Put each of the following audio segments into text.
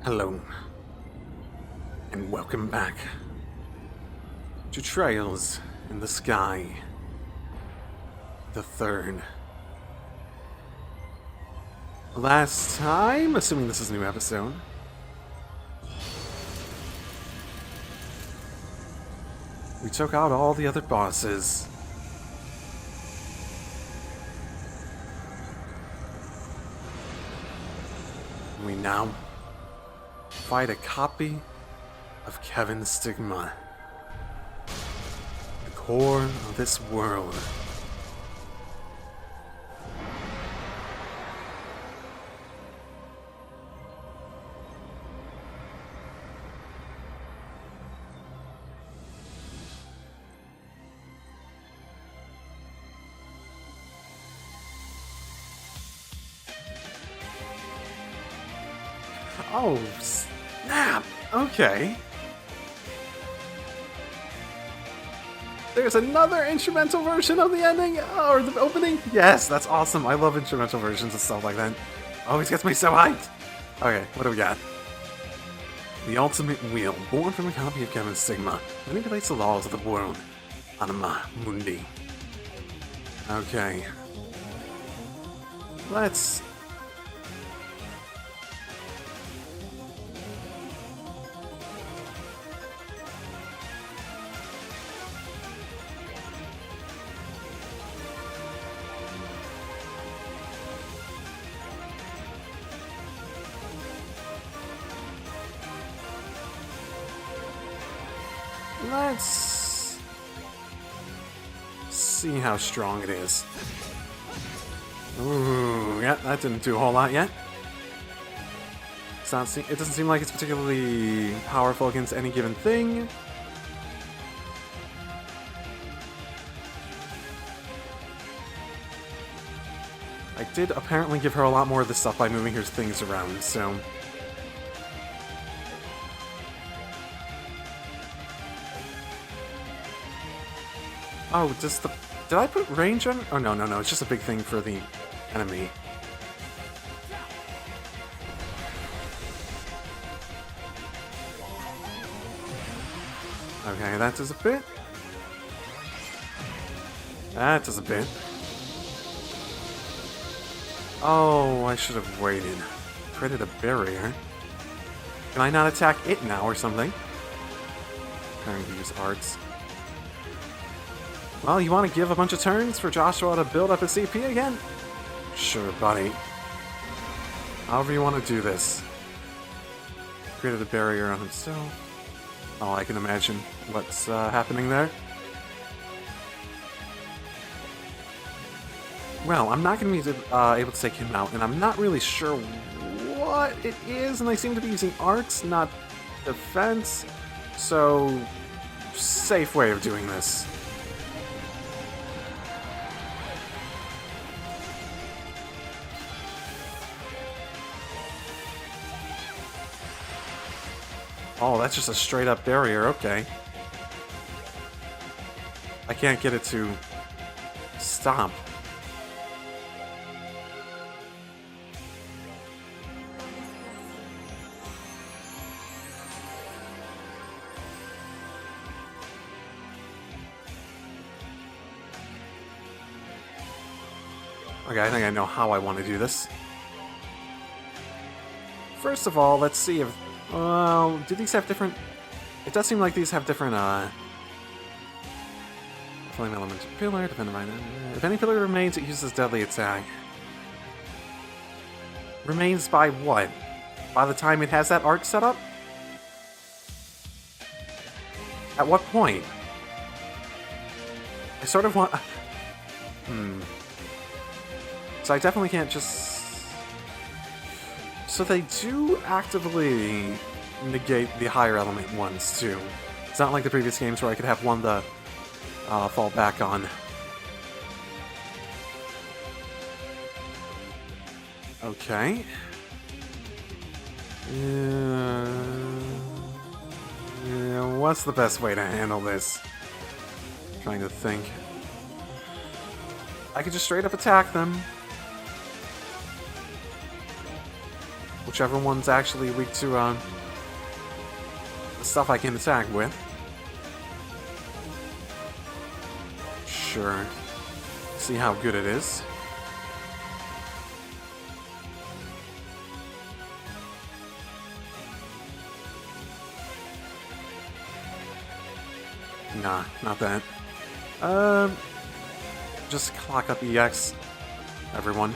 Hello, and welcome back to Trails in the Sky, the third. Last time, assuming this is a new episode, we took out all the other bosses. We now fight a copy of Kevin's Stigma, the core of this world. Oh, snap! Okay. There's another instrumental version of the ending, or the opening? Yes, that's awesome. I love instrumental versions of stuff like that. Always gets me so hyped. Okay, what do we got? The Ultimate Wheel, born from a copy of Kevin's Stigma, manipulates the laws of the world. Anima Mundi. Okay. Let's... Let's see how strong it is. Ooh, yeah, that didn't do a whole lot yet. It doesn't seem like it's particularly powerful against any given thing. I did apparently give her a lot more of this stuff by moving her things around, so... Oh, did I put range on? Oh, no, it's just a big thing for the enemy. Okay, that does a bit. That does a bit. Oh, I should have waited. Created a barrier. Can I not attack it now or something? Trying to use arts. Well, you want to give a bunch of turns for Joshua to build up his CP again? Sure, buddy. However you want to do this. Created a barrier on himself. Oh, I can imagine what's happening there. Well, I'm not going to be able to take him out, and I'm not really sure what it is, and they seem to be using arts, not defense. So, safe way of doing this. Oh, that's just a straight up barrier, okay. I can't get it to stop. Okay, I think I know how I want to do this. First of all, let's see if... Well, do these have different... It does seem like these have different, Flame element pillar, depending on... If any pillar remains, it uses deadly attack. Remains by what? By the time it has that arc set up? At what point? I sort of want... So I definitely can't just... So they do actively negate the higher element ones, too. It's not like the previous games where I could have one to fall back on. Okay. What's the best way to handle this? Trying to think. I could just straight up attack them. Whichever one's actually weak to the stuff I can attack with. Sure. See how good it is. Nah, not that. Just clock up EX, everyone.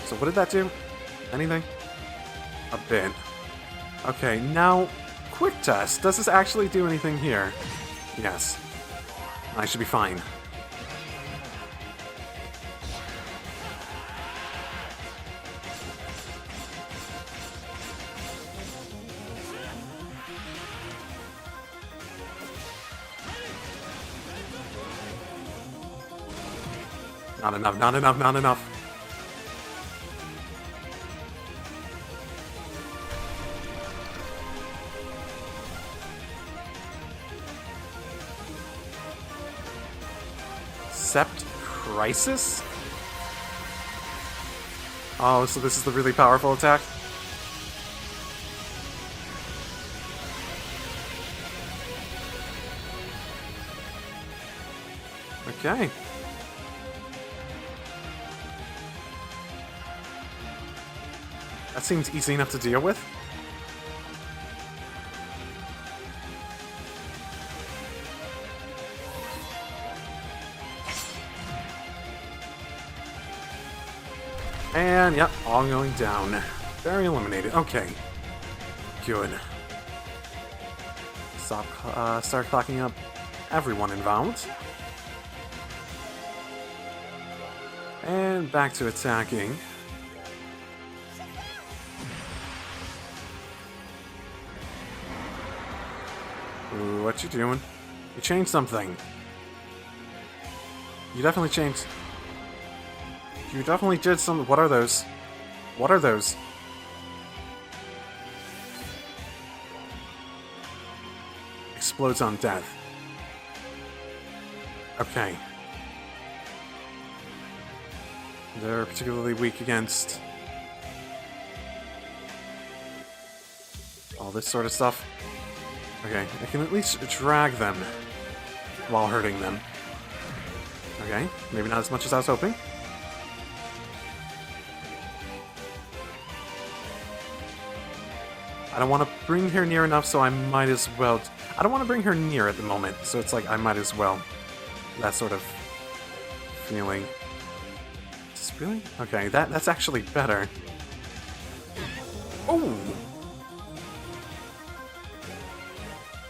So what did that do? Anything? A bit. Okay, now, quick test. Does this actually do anything here? Yes. I should be fine. Not enough, not enough, not enough. Sept Crisis? Oh, so this is the really powerful attack? Okay. That seems easy enough to deal with. And, yep, all going down. Very eliminated. Okay. Good. Start clocking up everyone involved. And back to attacking. Ooh, what you doing? You changed something. You definitely changed. You definitely did some. What are those? What are those? Explodes on death. Okay. They're particularly weak against all this sort of stuff. Okay, I can at least drag them while hurting them. Okay, maybe not as much as I was hoping. I don't want to bring her near enough, so I might as well... I don't want to bring her near at the moment, so it's like I might as well. That sort of feeling. Really? Okay, that's actually better. Oh!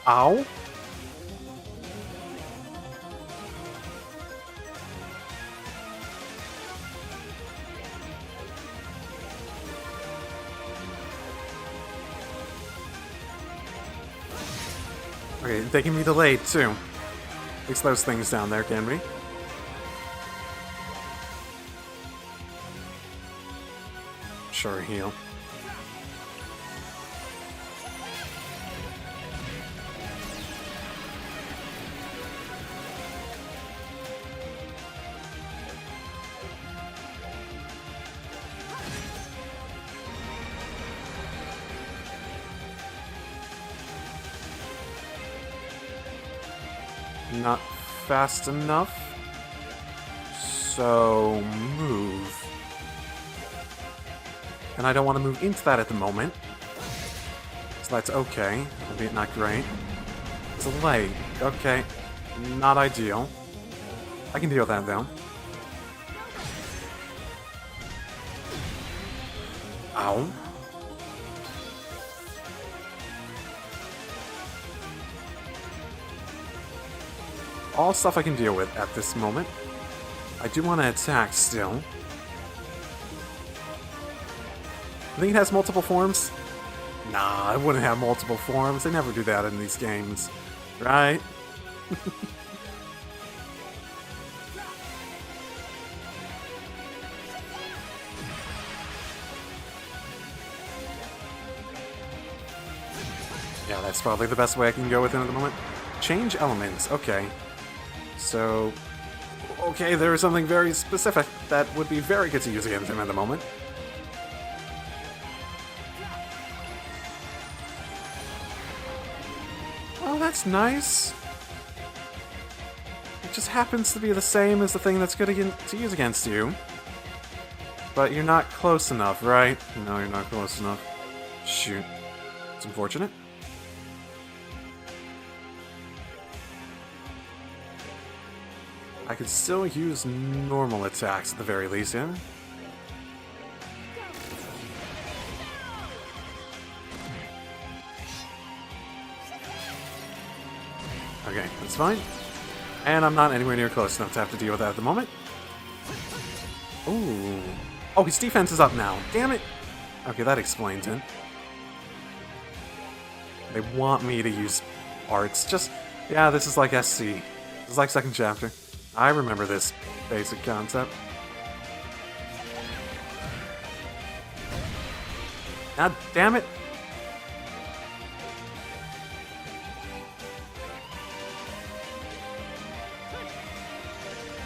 Ow! Okay, they can be delayed too. At least those things down there can be. Sure, heal. Not fast enough. So move. And I don't want to move into that at the moment. So that's okay. Albeit not great. It's a leg. Okay. Not ideal. I can deal with that though. Ow. All stuff I can deal with at this moment. I do want to attack still. I think it has multiple forms. Nah, it wouldn't have multiple forms. They never do that in these games. Right? Yeah, that's probably the best way I can go with him at the moment. Change elements, okay. So, okay, there is something very specific that would be very good to use against him at the moment. Oh, that's nice. It just happens to be the same as the thing that's good to use against you. But you're not close enough, right? No, you're not close enough. Shoot. It's unfortunate. I could still use normal attacks at the very least, yeah? Okay, that's fine. And I'm not anywhere near close enough to have to deal with that at the moment. Ooh. Oh, his defense is up now. Damn it! Okay, that explains it. They want me to use arts. Just, yeah, this is like SC. This is like second chapter. I remember this basic concept. God damn it!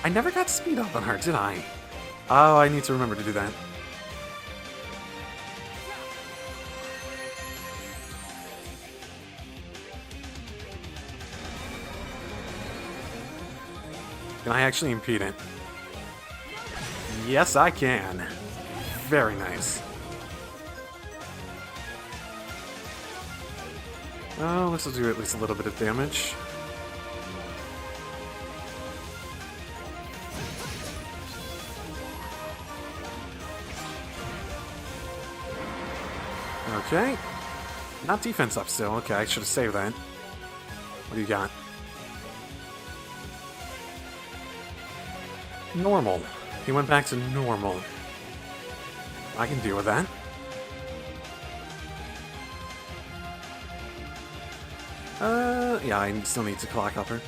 I never got speed up on her, did I? Oh, I need to remember to do that. Can I actually impede it? Yes, I can. Very nice. Oh, this will do at least a little bit of damage. Okay. Not defense up still. Okay, I should have saved that. What do you got? Normal. He went back to normal. I can deal with that. Yeah, I still need to clock up her.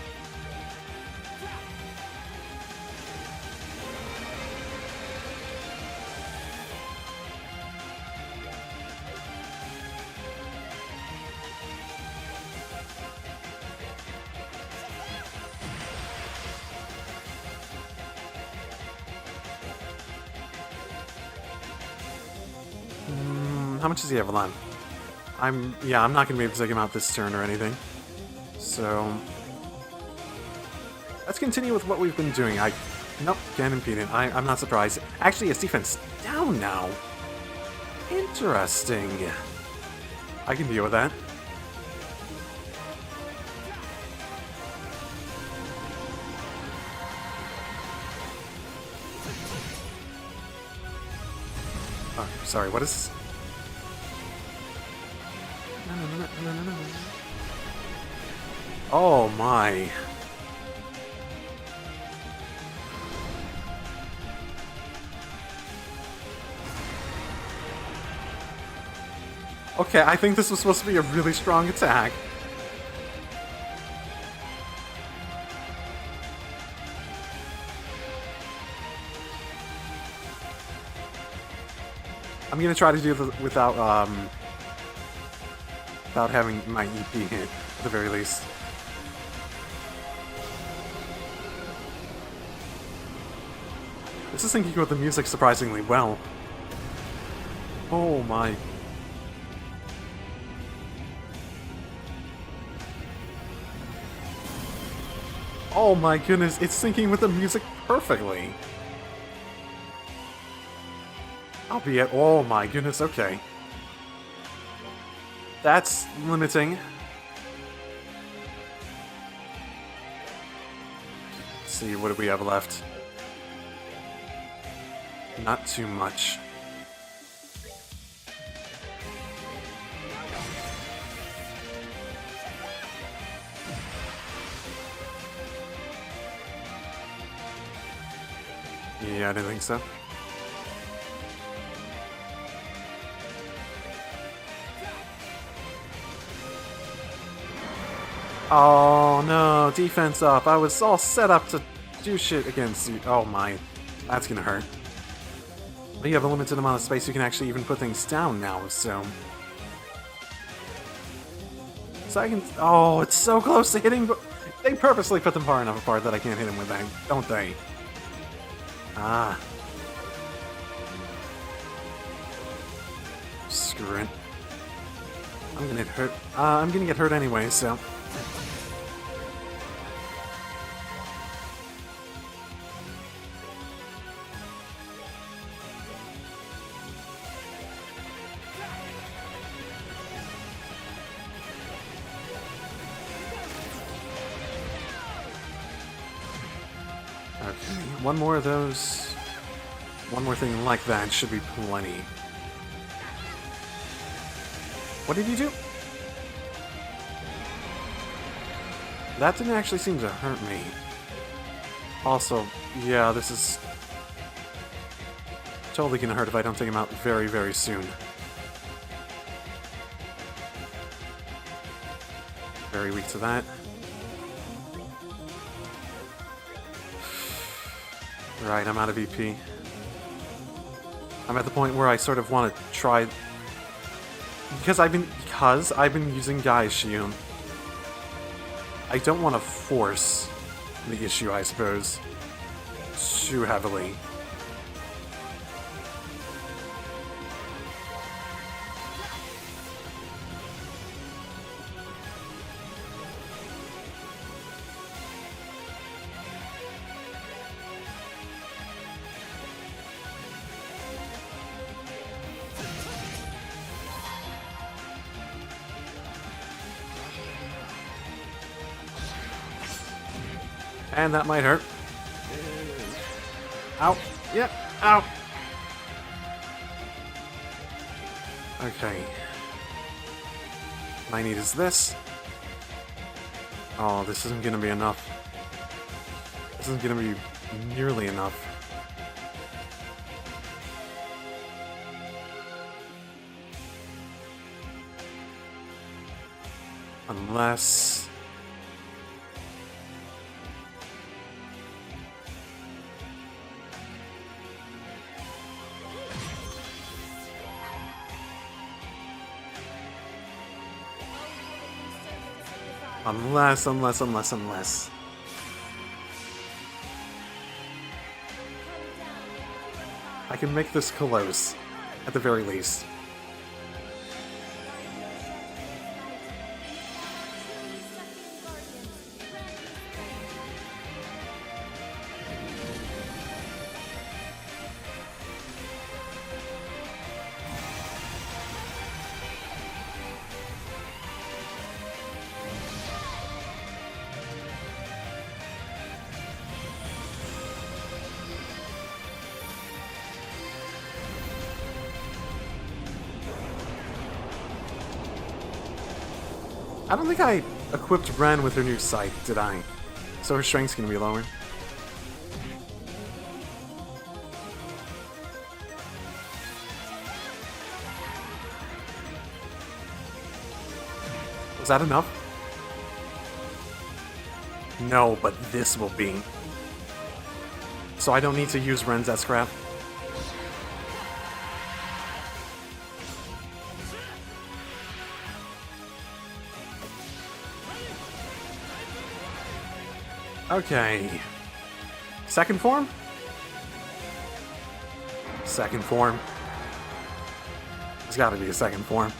How much does he have left? I'm not gonna be able to take him out this turn or anything. So let's continue with what we've been doing. Nope, can't impede it. I'm not surprised. Actually, his defense down now. Interesting. I can deal with that. Oh, sorry, what is this? No. Oh my. Okay, I think this was supposed to be a really strong attack. I'm gonna try to do this without having my EP hit, at the very least. This is syncing with the music surprisingly well. Oh my. Oh my goodness, it's syncing with the music perfectly. Albeit, oh my goodness, okay. That's limiting. Let's see, what do we have left? Not too much. Yeah, I didn't think so. Oh no, defense up. I was all set up to do shit against you. Oh my, that's gonna hurt. But you have a limited amount of space, you can actually even put things down now, so... Second. Oh, it's so close to hitting. But they purposely put them far enough apart that I can't hit him with that, don't they? Ah. Screw it. I'm gonna get hurt. I'm gonna get hurt anyway, so. Okay, one more of those. One more thing like that should be plenty. What did you do? That didn't actually seem to hurt me. Also, yeah, this is totally gonna hurt if I don't take him out very, very soon. Very weak to that. Right, I'm out of EP. I'm at the point where I sort of want to try... Because I've been using Guy's Shield. I don't want to force the issue, I suppose, too heavily. And that might hurt. Ow. Yep. Ow. Okay. What I need is this. Oh, this isn't gonna be enough. This isn't gonna be nearly enough. Unless... Unless. I can make this close, at the very least. I don't think I equipped Ren with her new sight, did I? So her strength's gonna be lower. Was that enough? No, but this will be. So I don't need to use Ren's S-Crap. Okay. Second form? Second form. There's gotta be a second form.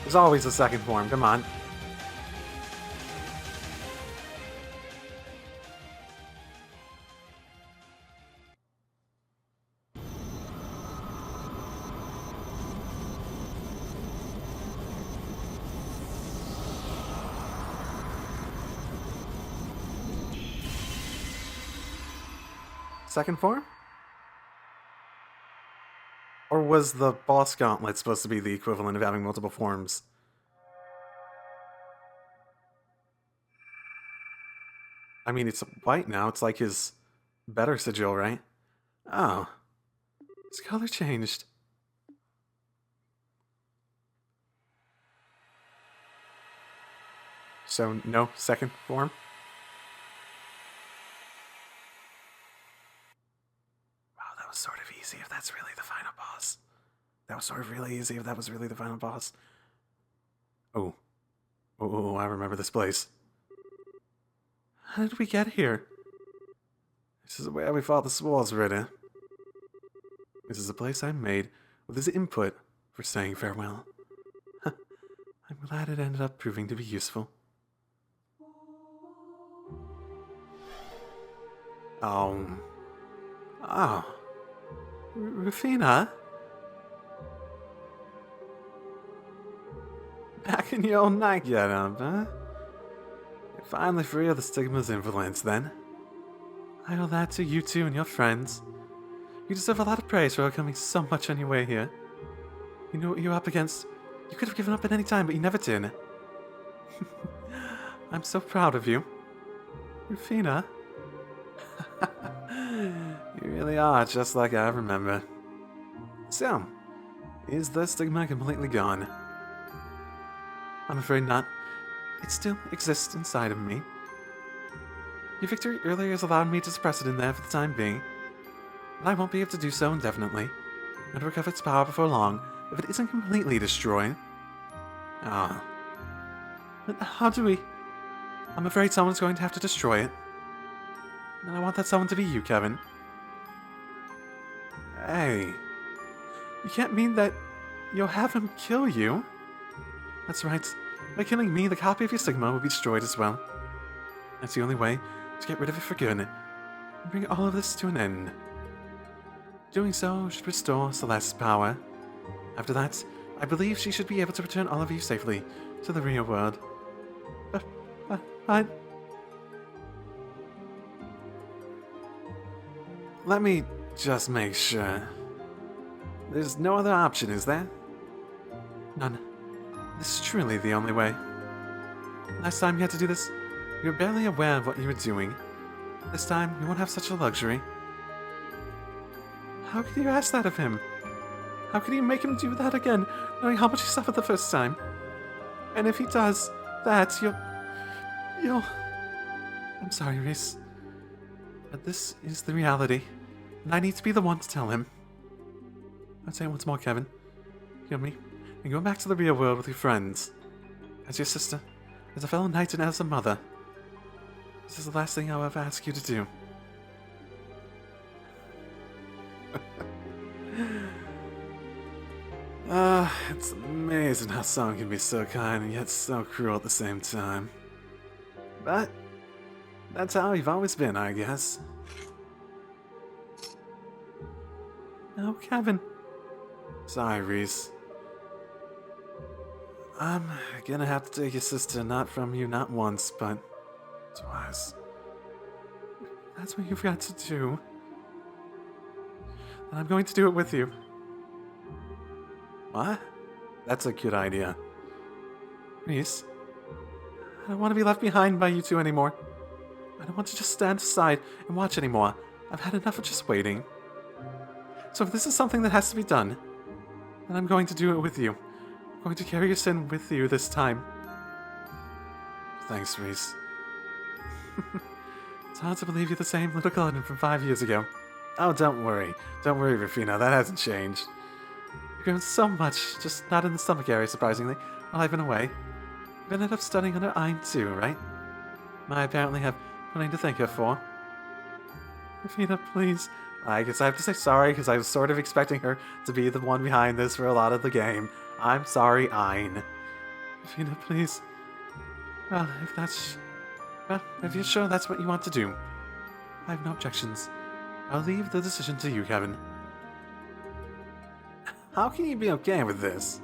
There's always a second form, come on. Second form? Or was the boss gauntlet supposed to be the equivalent of having multiple forms? I mean, it's white now. It's like his better sigil, right? Oh. His color changed. So, no second form? That was sort of easy if that's really the final boss. That was sort of really easy if that was really the final boss. Oh. Oh, I remember this place. How did we get here? This is where we fought the Swords Ritter. This is a place I made with his input for saying farewell. I'm glad it ended up proving to be useful. Oh. Rufina? Back in your old night get-up, huh? You're finally free of the stigma's influence, then. I owe that to you two and your friends. You deserve a lot of praise for overcoming so much on your way here. You knew what you were up against. You could have given up at any time, but you never did. I'm so proud of you. Rufina. You really are just like I remember. So, is the stigma completely gone? I'm afraid not. It still exists inside of me. Your victory earlier has allowed me to suppress it in there for the time being, but I won't be able to do so indefinitely, and recover its power before long if it isn't completely destroyed. Ah. But how do we... I'm afraid someone's going to have to destroy it. And I want that someone to be you, Kevin. Hey. You can't mean that you'll have him kill you. That's right. By killing me, the copy of your stigma will be destroyed as well. That's the only way to get rid of it for good, and bring all of this to an end. Doing so should restore Celeste's power. After that, I believe she should be able to return all of you safely to the real world. Let me just make sure. There's no other option, is there? None. This is truly the only way. Last time you had to do this, you were barely aware of what you were doing. This time, you won't have such a luxury. How could you ask that of him? How could you make him do that again, knowing how much he suffered the first time? And if he does that, you'll... I'm sorry, Reese. But this is the reality, and I need to be the one to tell him. I'll say it once more, Kevin. Kill me, and go back to the real world with your friends. As your sister, as a fellow knight, and as a mother. This is the last thing I'll ever ask you to do. It's amazing how someone can be so kind and yet so cruel at the same time. But that's how you've always been, I guess. No, Kevin. Sorry, Reese. I'm gonna have to take your sister not from you not once, but twice. That's what you've got to do. And I'm going to do it with you. What? That's a good idea. Reese, I don't want to be left behind by you two anymore. I don't want to just stand aside and watch anymore. I've had enough of just waiting. So if this is something that has to be done, then I'm going to do it with you. I'm going to carry your sin with you this time. Thanks, Reese. It's hard to believe you're the same little Gordon from 5 years ago. Oh, don't worry. Don't worry, Rufina. That hasn't changed. You've grown so much, just not in the stomach area, surprisingly, while I've been away. You've ended up studying under Ein too, right? I apparently have plenty to thank her for. Rufina, please. I guess I have to say sorry, because I was sort of expecting her to be the one behind this for a lot of the game. I'm sorry, Ein. Rufina, please. Well, if you're sure that's what you want to do, I have no objections. I'll leave the decision to you, Kevin. How can you be okay with this?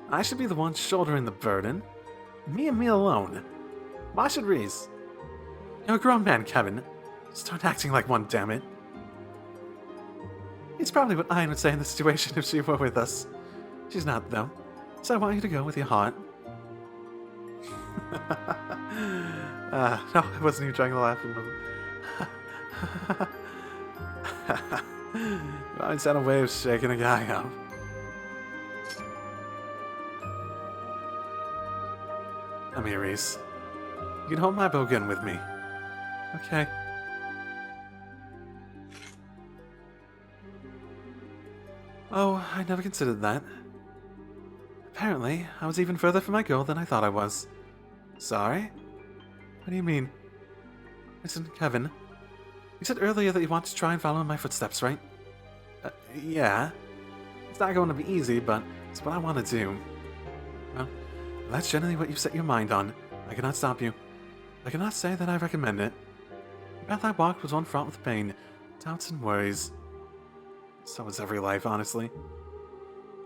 I should be the one shouldering the burden. Me and me alone. Why should Reese? You're a grown man, Kevin. Start acting like one, damn it. It's probably what Ein would say in the situation if she were with us. She's not, though. So I want you to go with your heart. No, I wasn't even trying to laugh. Ein's had a way of shaking a guy up. Come here, Reese. You can hold my bowgun with me. Okay. Oh, I never considered that. Apparently, I was even further from my goal than I thought I was. Sorry? What do you mean? Listen, Kevin. You said earlier that you want to try and follow in my footsteps, right? Yeah. It's not going to be easy, but it's what I want to do. Well, that's generally what you've set your mind on. I cannot stop you. I cannot say that I recommend it. The path I walked was one fraught with pain, doubts, and worries. So was every life, honestly.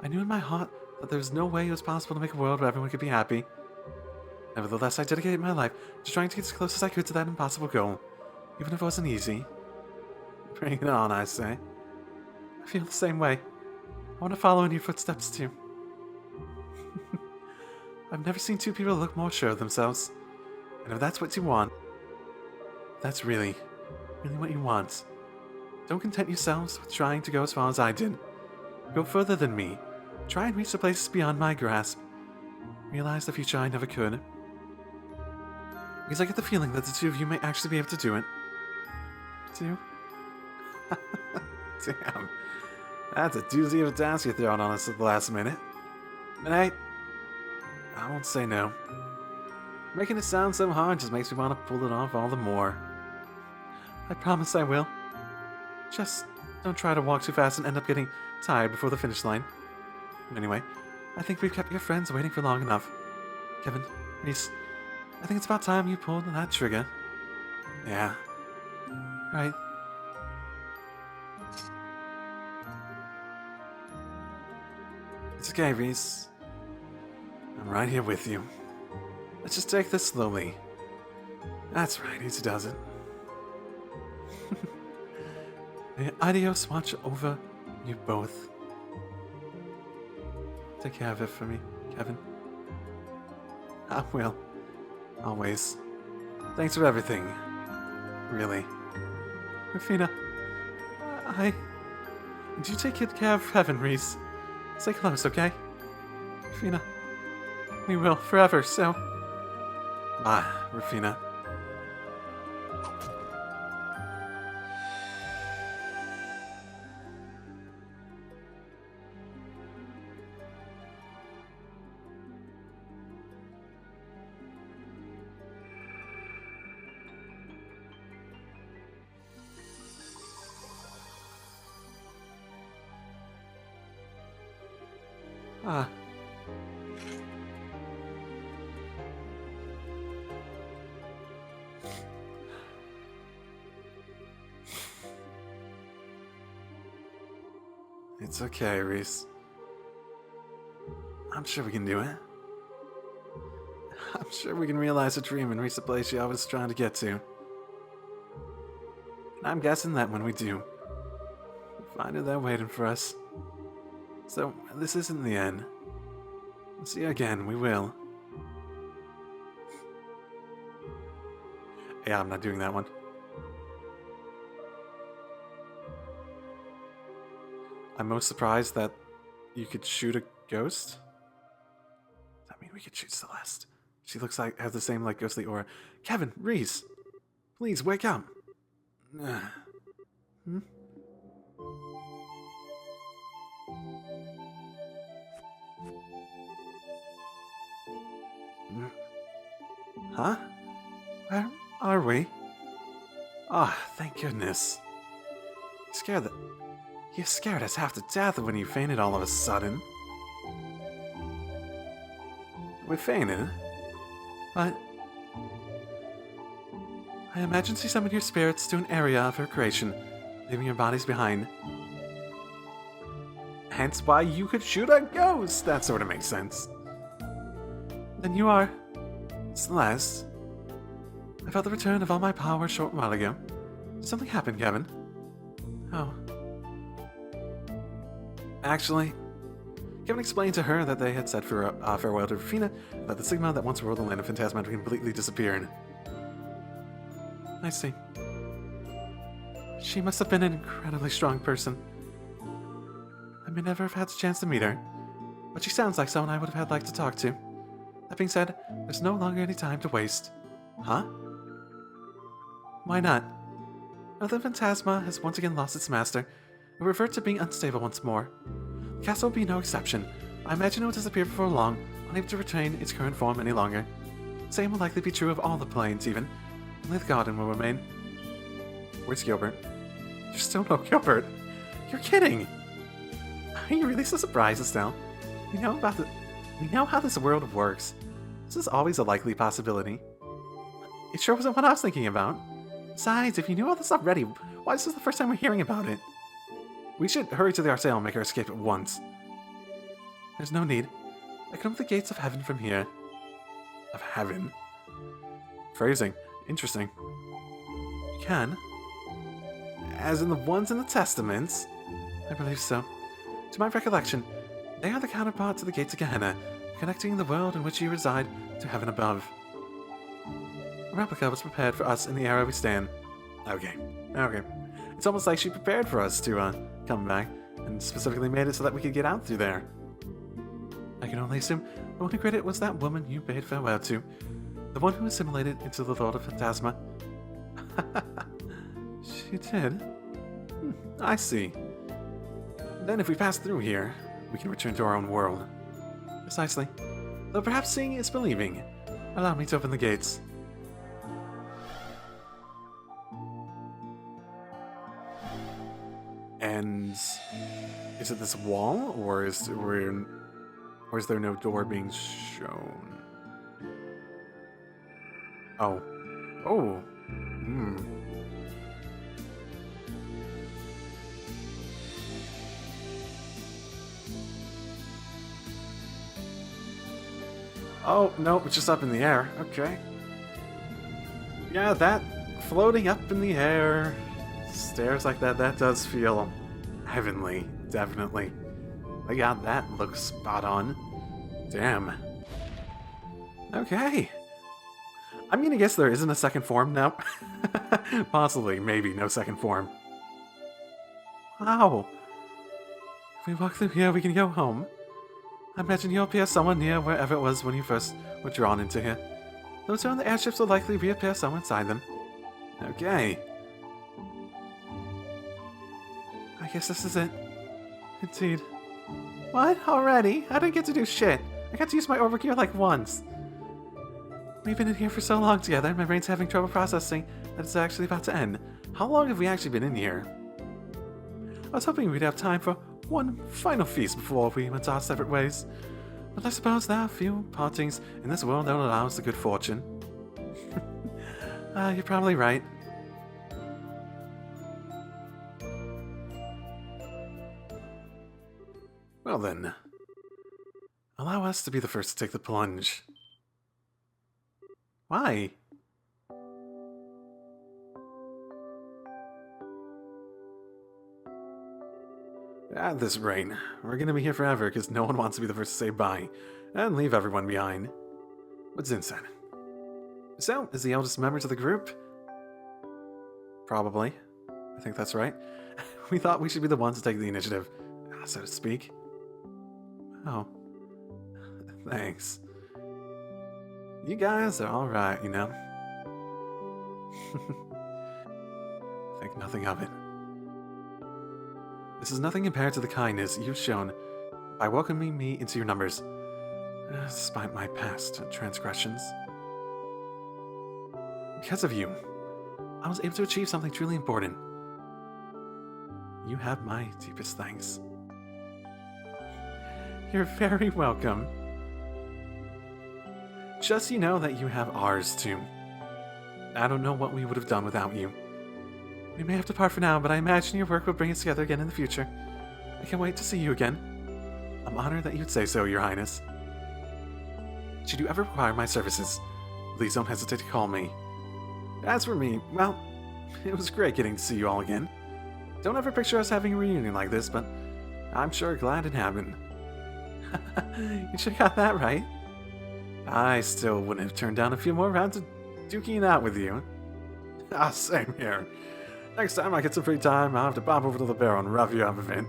I knew in my heart that there was no way it was possible to make a world where everyone could be happy. Nevertheless, I dedicated my life to trying to get as close as I could to that impossible goal, even if it wasn't easy. Bring it on, I say. I feel the same way. I want to follow in your footsteps, too. I've never seen two people look more sure of themselves. And if that's what you want, that's really what you want. Don't content yourselves with trying to go as far as I did. Go further than me. Try and reach the places beyond my grasp. Realize the future I never could. Because I get the feeling that the two of you may actually be able to do it. Do? Damn. That's a doozy of a task you're throwing on us at the last minute. But hey, I won't say no. Making it sound so hard just makes me want to pull it off all the more. I promise I will. Just don't try to walk too fast and end up getting tired before the finish line. Anyway, I think we've kept your friends waiting for long enough. Kevin, Reese, I think it's about time you pulled that trigger. Yeah. Right. It's okay, Reese. I'm right here with you. Let's just take this slowly. That's right, easy does it. May adios watch over you both. Take care of it for me, Kevin. I will. Always. Thanks for everything. Really. Rufina, do you take good care of Kevin, Reese? Stay close, okay? Rufina. We will, forever, so... Bye, Rufina. Ah. It's okay, Reese. I'm sure we can do it. I'm sure we can realize a dream and reach the place you always trying to get to. And I'm guessing that when we do, we'll find her there waiting for us. So, this isn't the end. We'll see you again, we will. Yeah, I'm not doing that one. I'm most surprised that you could shoot a ghost. Does that mean we could shoot Celeste? She looks like has the same like ghostly aura. Kevin, Reese, please wake up. Hmm? Huh? Where are we? Ah, thank goodness. You scared us half to death when you fainted all of a sudden. We fainted? But... I imagine she summoned your spirits to an area of her creation, leaving your bodies behind. Hence why you could shoot a ghost! That sort of makes sense. Then you are... Celeste. I felt the return of all my power a short while ago. Something happened, Kevin. Oh. Actually, Kevin explained to her that they had said farewell to Rufina, that the Sigma that once ruled the land of Phantasma had completely disappeared. I see. She must have been an incredibly strong person. I may never have had the chance to meet her, but she sounds like someone I would have liked to talk to. That being said, there's no longer any time to waste. Huh? Why not? Now that Phantasma has once again lost its master, it will revert to being unstable once more. The castle will be no exception. I imagine it will disappear before long, unable to retain its current form any longer. Same will likely be true of all the planes, even. Only the garden will remain. Where's Gilbert? There's still no Gilbert. You're kidding! Are you really so surprised, Estelle? We know how this world works. This is always a likely possibility. It sure wasn't what I was thinking about. Besides, if you knew all this already, why is this the first time we're hearing about it? We should hurry to the Arsail and make our escape at once. There's no need. I can open the gates of heaven from here. Of heaven? Phrasing. Interesting. You can? As in the ones in the Testaments? I believe so. To my recollection, they are the counterpart to the gates of Gehenna, connecting the world in which you reside to heaven above. A replica was prepared for us in the era we stand. Okay. It's almost like she prepared for us to come back, and specifically made it so that we could get out through there. I can only assume the one who created it was that woman you bade farewell to, the one who assimilated into the Lord of Phantasma. She did? I see. Then if we pass through here, we can return to our own world. Precisely. Though perhaps seeing is believing. Allow me to open the gates. And is it this wall, or is there no door being shown? Oh. Oh, no, it's just up in the air. Okay. Yeah, that floating up in the air, stairs like that does feel heavenly, definitely. But yeah, that looks spot on. Damn. Okay. I'm gonna guess there isn't a second form now. Possibly, maybe, no second form. Wow. If we walk through here, we can go home. I imagine you'll appear somewhere near wherever it was when you first were drawn into here. Those who are on the airships will likely reappear somewhere inside them. Okay. I guess this is it. Indeed. What? Already? I didn't get to do shit. I got to use my orbital gear like once. We've been in here for so long together, my brain's having trouble processing that it's actually about to end. How long have we actually been in here? I was hoping we'd have time for one final feast before we went our separate ways. But I suppose there are few partings in this world that will allow us the good fortune. You're probably right. Well then, allow us to be the first to take the plunge. Why? At this rate, we're gonna be here forever because no one wants to be the first to say bye and leave everyone behind. What's inside? So, is the eldest member to the group? Probably. I think that's right. We thought we should be the ones to take the initiative, so to speak. Oh. Thanks. You guys are alright, you know. Think nothing of it. This is nothing compared to the kindness you've shown by welcoming me into your numbers, despite my past transgressions. Because of you, I was able to achieve something truly important. You have my deepest thanks. You're very welcome. Just you know that you have ours too. I don't know what we would have done without you. We may have to part for now, but I imagine your work will bring us together again in the future. I can't wait to see you again. I'm honored that you'd say so, Your Highness. Should you ever require my services, please don't hesitate to call me. As for me, well, it was great getting to see you all again. Don't ever picture us having a reunion like this, but I'm sure glad it happened. You should have got that right. I still wouldn't have turned down a few more rounds of duking it out with you. Same here. Next time I get some free time, I'll have to pop over to the barrel and rough you up a bit.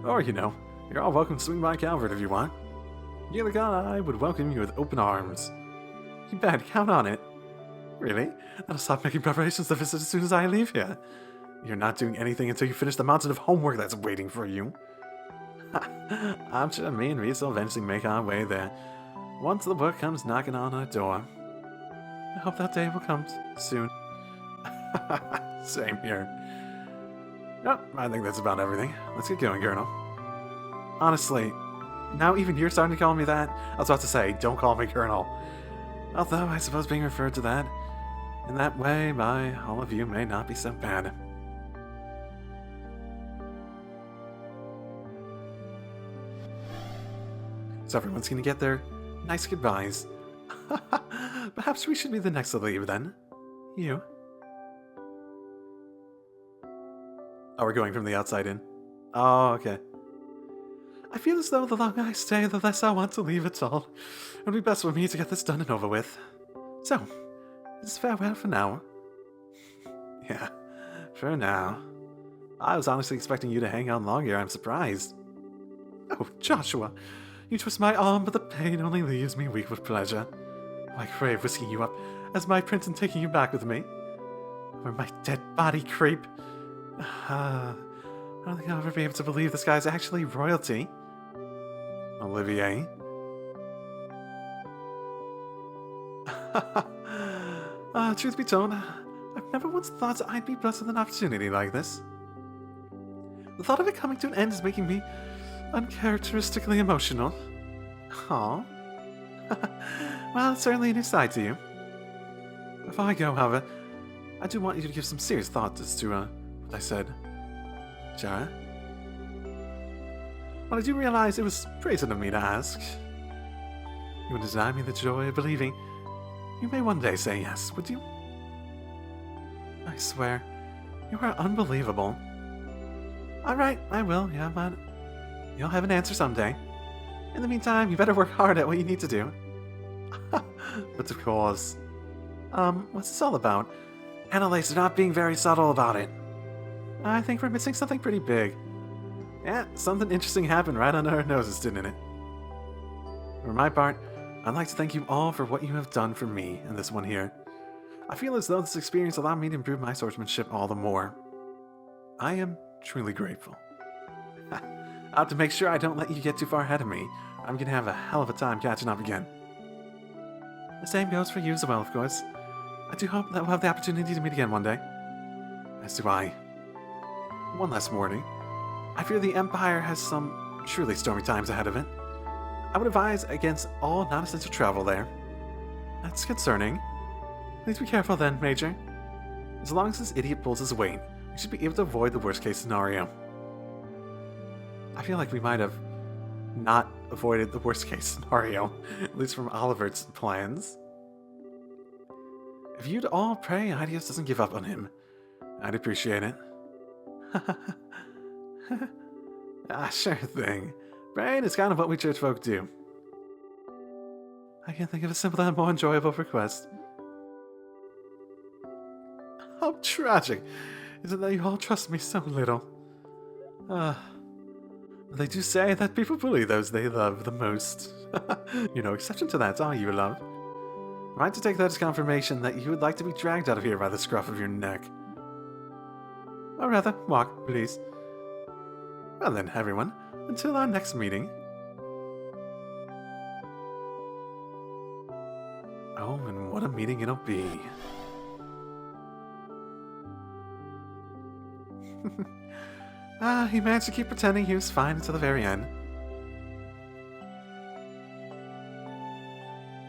Or, you know, you're all welcome to swing by Calvert if you want. Gilligan, I would welcome you with open arms. You bet, count on it. Really? I'll stop making preparations to visit as soon as I leave here. You're not doing anything until you finish the mountain of homework that's waiting for you. I'm sure me and Reese will eventually make our way there. Once the book comes knocking on our door. I hope that day will come soon. Same here. Nope, I think that's about everything. Let's get going, Colonel. Honestly, now even you're starting to call me that? I was about to say, don't call me Colonel. Although I suppose being referred to that in that way by all of you may not be so bad. So everyone's gonna get their nice goodbyes. Perhaps we should be the next to leave then. You. Oh, we're going from the outside in. Oh, okay. I feel as though the longer I stay, the less I want to leave it all. It would be best for me to get this done and over with. So, this is farewell for now. Yeah, for now. I was honestly expecting you to hang on longer, I'm surprised. Oh, Joshua, you twist my arm, but the pain only leaves me weak with pleasure. I crave whisking you up as my prince and taking you back with me. Over my dead body, creep. I don't think I'll ever be able to believe this guy's actually royalty. Olivier. Truth be told, I've never once thought I'd be blessed with an opportunity like this. The thought of it coming to an end is making me uncharacteristically emotional. Aww. Well, it's certainly a new side to you. Before I go, however, I do want you to give some serious thought as to, what I said. Jara? Well, I do realize it was brazen of me to ask. You would deny me the joy of believing you may one day say yes, would you? I swear, you are unbelievable. Alright, I will, yeah, but you'll have an answer someday. In the meantime, you better work hard at what you need to do. But of course. What's this all about? Annalise, you're not being very subtle about it. I think we're missing something pretty big. Yeah, something interesting happened right under our noses, didn't it? For my part, I'd like to thank you all for what you have done for me and this one here. I feel as though this experience allowed me to improve my swordsmanship all the more. I am truly grateful. I'll have to make sure I don't let you get too far ahead of me. I'm gonna have a hell of a time catching up again. The same goes for you as well, of course. I do hope that we'll have the opportunity to meet again one day. As do I. One last warning. I fear the Empire has some truly stormy times ahead of it. I would advise against all non-essential travel there. That's concerning. Please be careful then, Major. As long as this idiot pulls his weight, we should be able to avoid the worst-case scenario. I feel like we might have not avoided the worst-case scenario, at least from Oliver's plans. If you'd all pray Idios doesn't give up on him, I'd appreciate it. Sure thing. Praying is kind of what we church folk do. I can't think of a simpler and more enjoyable request. How tragic is it that you all trust me so little? They do say that people bully those they love the most. You're no exception to that, are you, love? Am I to take that as confirmation that you would like to be dragged out of here by the scruff of your neck? Or rather, walk, please. Well then, everyone, until our next meeting. Oh, and what a meeting it'll be. He managed to keep pretending he was fine until the very end.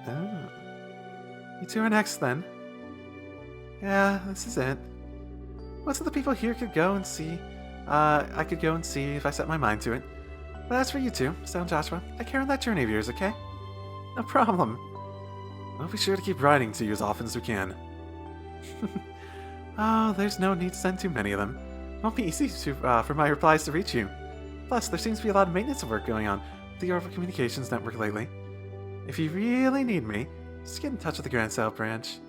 Oh. You two are next, then. Yeah, this is it. Most of the people here could go and see. I could go and see if I set my mind to it. But as for you two, Stone and Joshua, take care of that journey of yours, okay? No problem. We'll be sure to keep writing to you as often as we can. Oh, there's no need to send too many of them. It won't be easy for my replies to reach you. Plus, there seems to be a lot of maintenance work going on with the Orville Communications Network lately. If you really need me, just get in touch with the Grand South branch.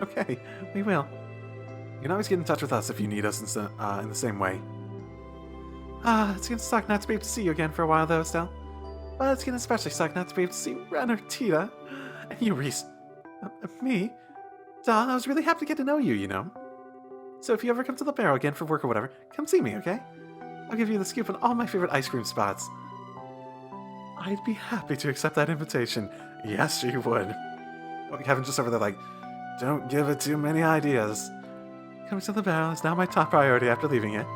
Okay, we will. You can always get in touch with us if you need us in the same way. It's gonna suck not to be able to see you again for a while though, Estelle. But it's gonna especially suck not to be able to see Ren or Tita. And you, Reese. Me? Don, I was really happy to get to know you, you know. So if you ever come to the Barrow again for work or whatever, come see me, okay? I'll give you the scoop on all my favorite ice cream spots. I'd be happy to accept that invitation. Yes, she would. Oh, Kevin just over there like, don't give it too many ideas. Coming to Liberl is now my top priority after leaving it.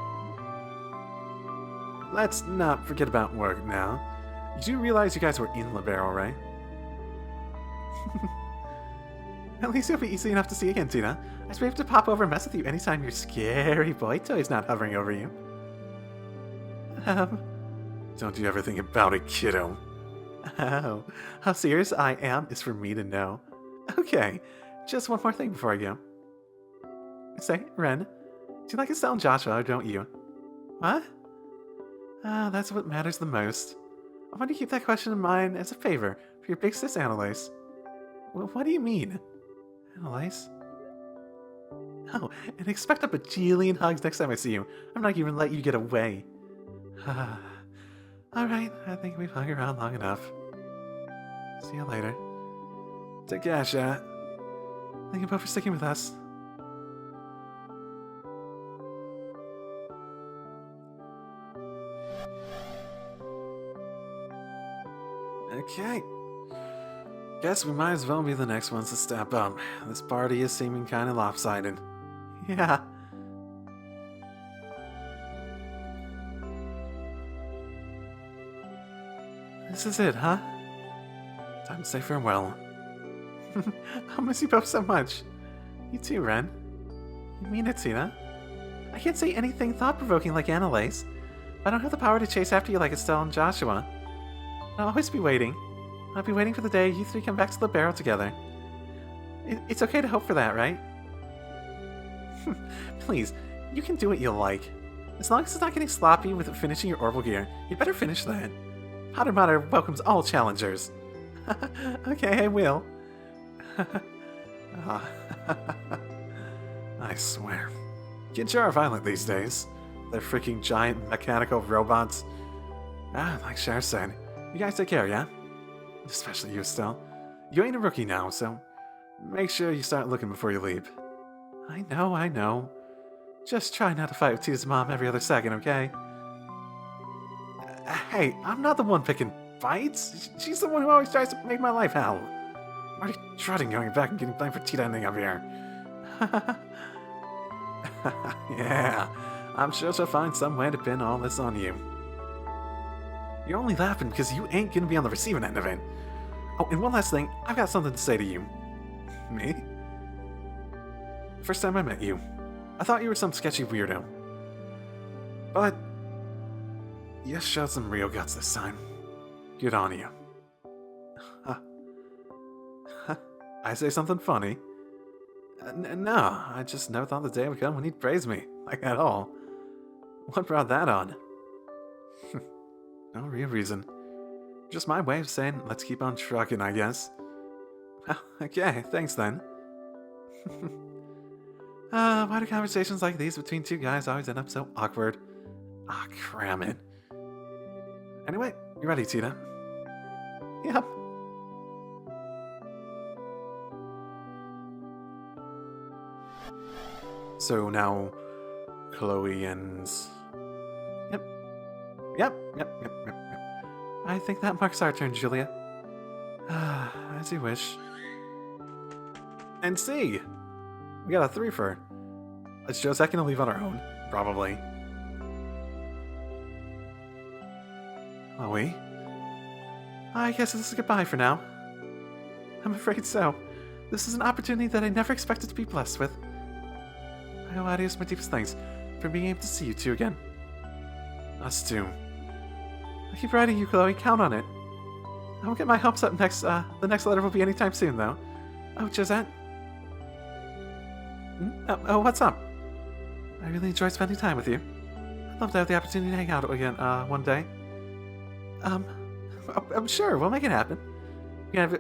Let's not forget about work now. You do realize you guys were in Liberl, right? At least it'll be easy enough to see again, Tina. I just be able to pop over and mess with you anytime your scary boy toy's not hovering over you. Don't you ever think about it, kiddo. Oh, how serious I am is for me to know. Okay, just one more thing before I go. Say, Ren, do you like Estelle and Joshua, or don't you? What? That's what matters the most. I want to keep that question in mind as a favor for your big sis, Annalise. What do you mean? Annalise? Oh, and expect a bajillion hugs next time I see you. I'm not even let you get away. Alright, I think we've hung around long enough. See you later. Take care, chat. Thank you both for sticking with us. Okay. Guess we might as well be the next ones to step up. This party is seeming kind of lopsided. Yeah. This is it, huh? Time to say farewell. I'll miss you both so much. You too, Ren. You mean it, Tina? I can't say anything thought-provoking like Annalise. I don't have the power to chase after you like Estelle and Joshua. I'll always be waiting. I'll be waiting for the day you three come back to Liberl together. It's okay to hope for that, right? Please, you can do what you like. As long as it's not getting sloppy with finishing your orbital gear, you better finish that. Potter Matter welcomes all challengers. Okay, I will. I swear. Kids are violent these days. They're freaking giant mechanical robots. Like Cher said, you guys take care, yeah? Especially you, Estelle. You ain't a rookie now, so make sure you start looking before you leave. I know. Just try not to fight with Tita's mom every other second, okay? Hey, I'm not the one picking fights. She's the one who always tries to make my life hell. I'm already dreading going back and getting blamed for Tita ending up here. Yeah, I'm sure she'll find some way to pin all this on you. You're only laughing because you ain't gonna be on the receiving end of it. Oh, and one last thing, I've got something to say to you. Me? The first time I met you, I thought you were some sketchy weirdo. But you showed some real guts this time. Good on you. I say something funny? No, I just never thought the day would come when he'd praise me, like at all. What brought that on? No real reason. Just my way of saying, let's keep on trucking, I guess. Well, okay, thanks then. Why do conversations like these between two guys always end up so awkward? Cram it. Anyway, you ready, Tina? Yep. So now, Chloe and... Yep. I think that marks our turn, Julia. As you wish. And see! We got a 3-fer. Is Josette gonna leave on her own? Probably. Chloe? I guess this is goodbye for now. I'm afraid so. This is an opportunity that I never expected to be blessed with. I owe Adios my deepest thanks for being able to see you two again. Us too. I keep writing you, Chloe. Count on it. I won't get my hopes up next. The next letter will be anytime soon, though. Oh, Josette. Oh, what's up? I really enjoyed spending time with you. I'd love to have the opportunity to hang out again, one day. I'm sure we'll make it happen. We have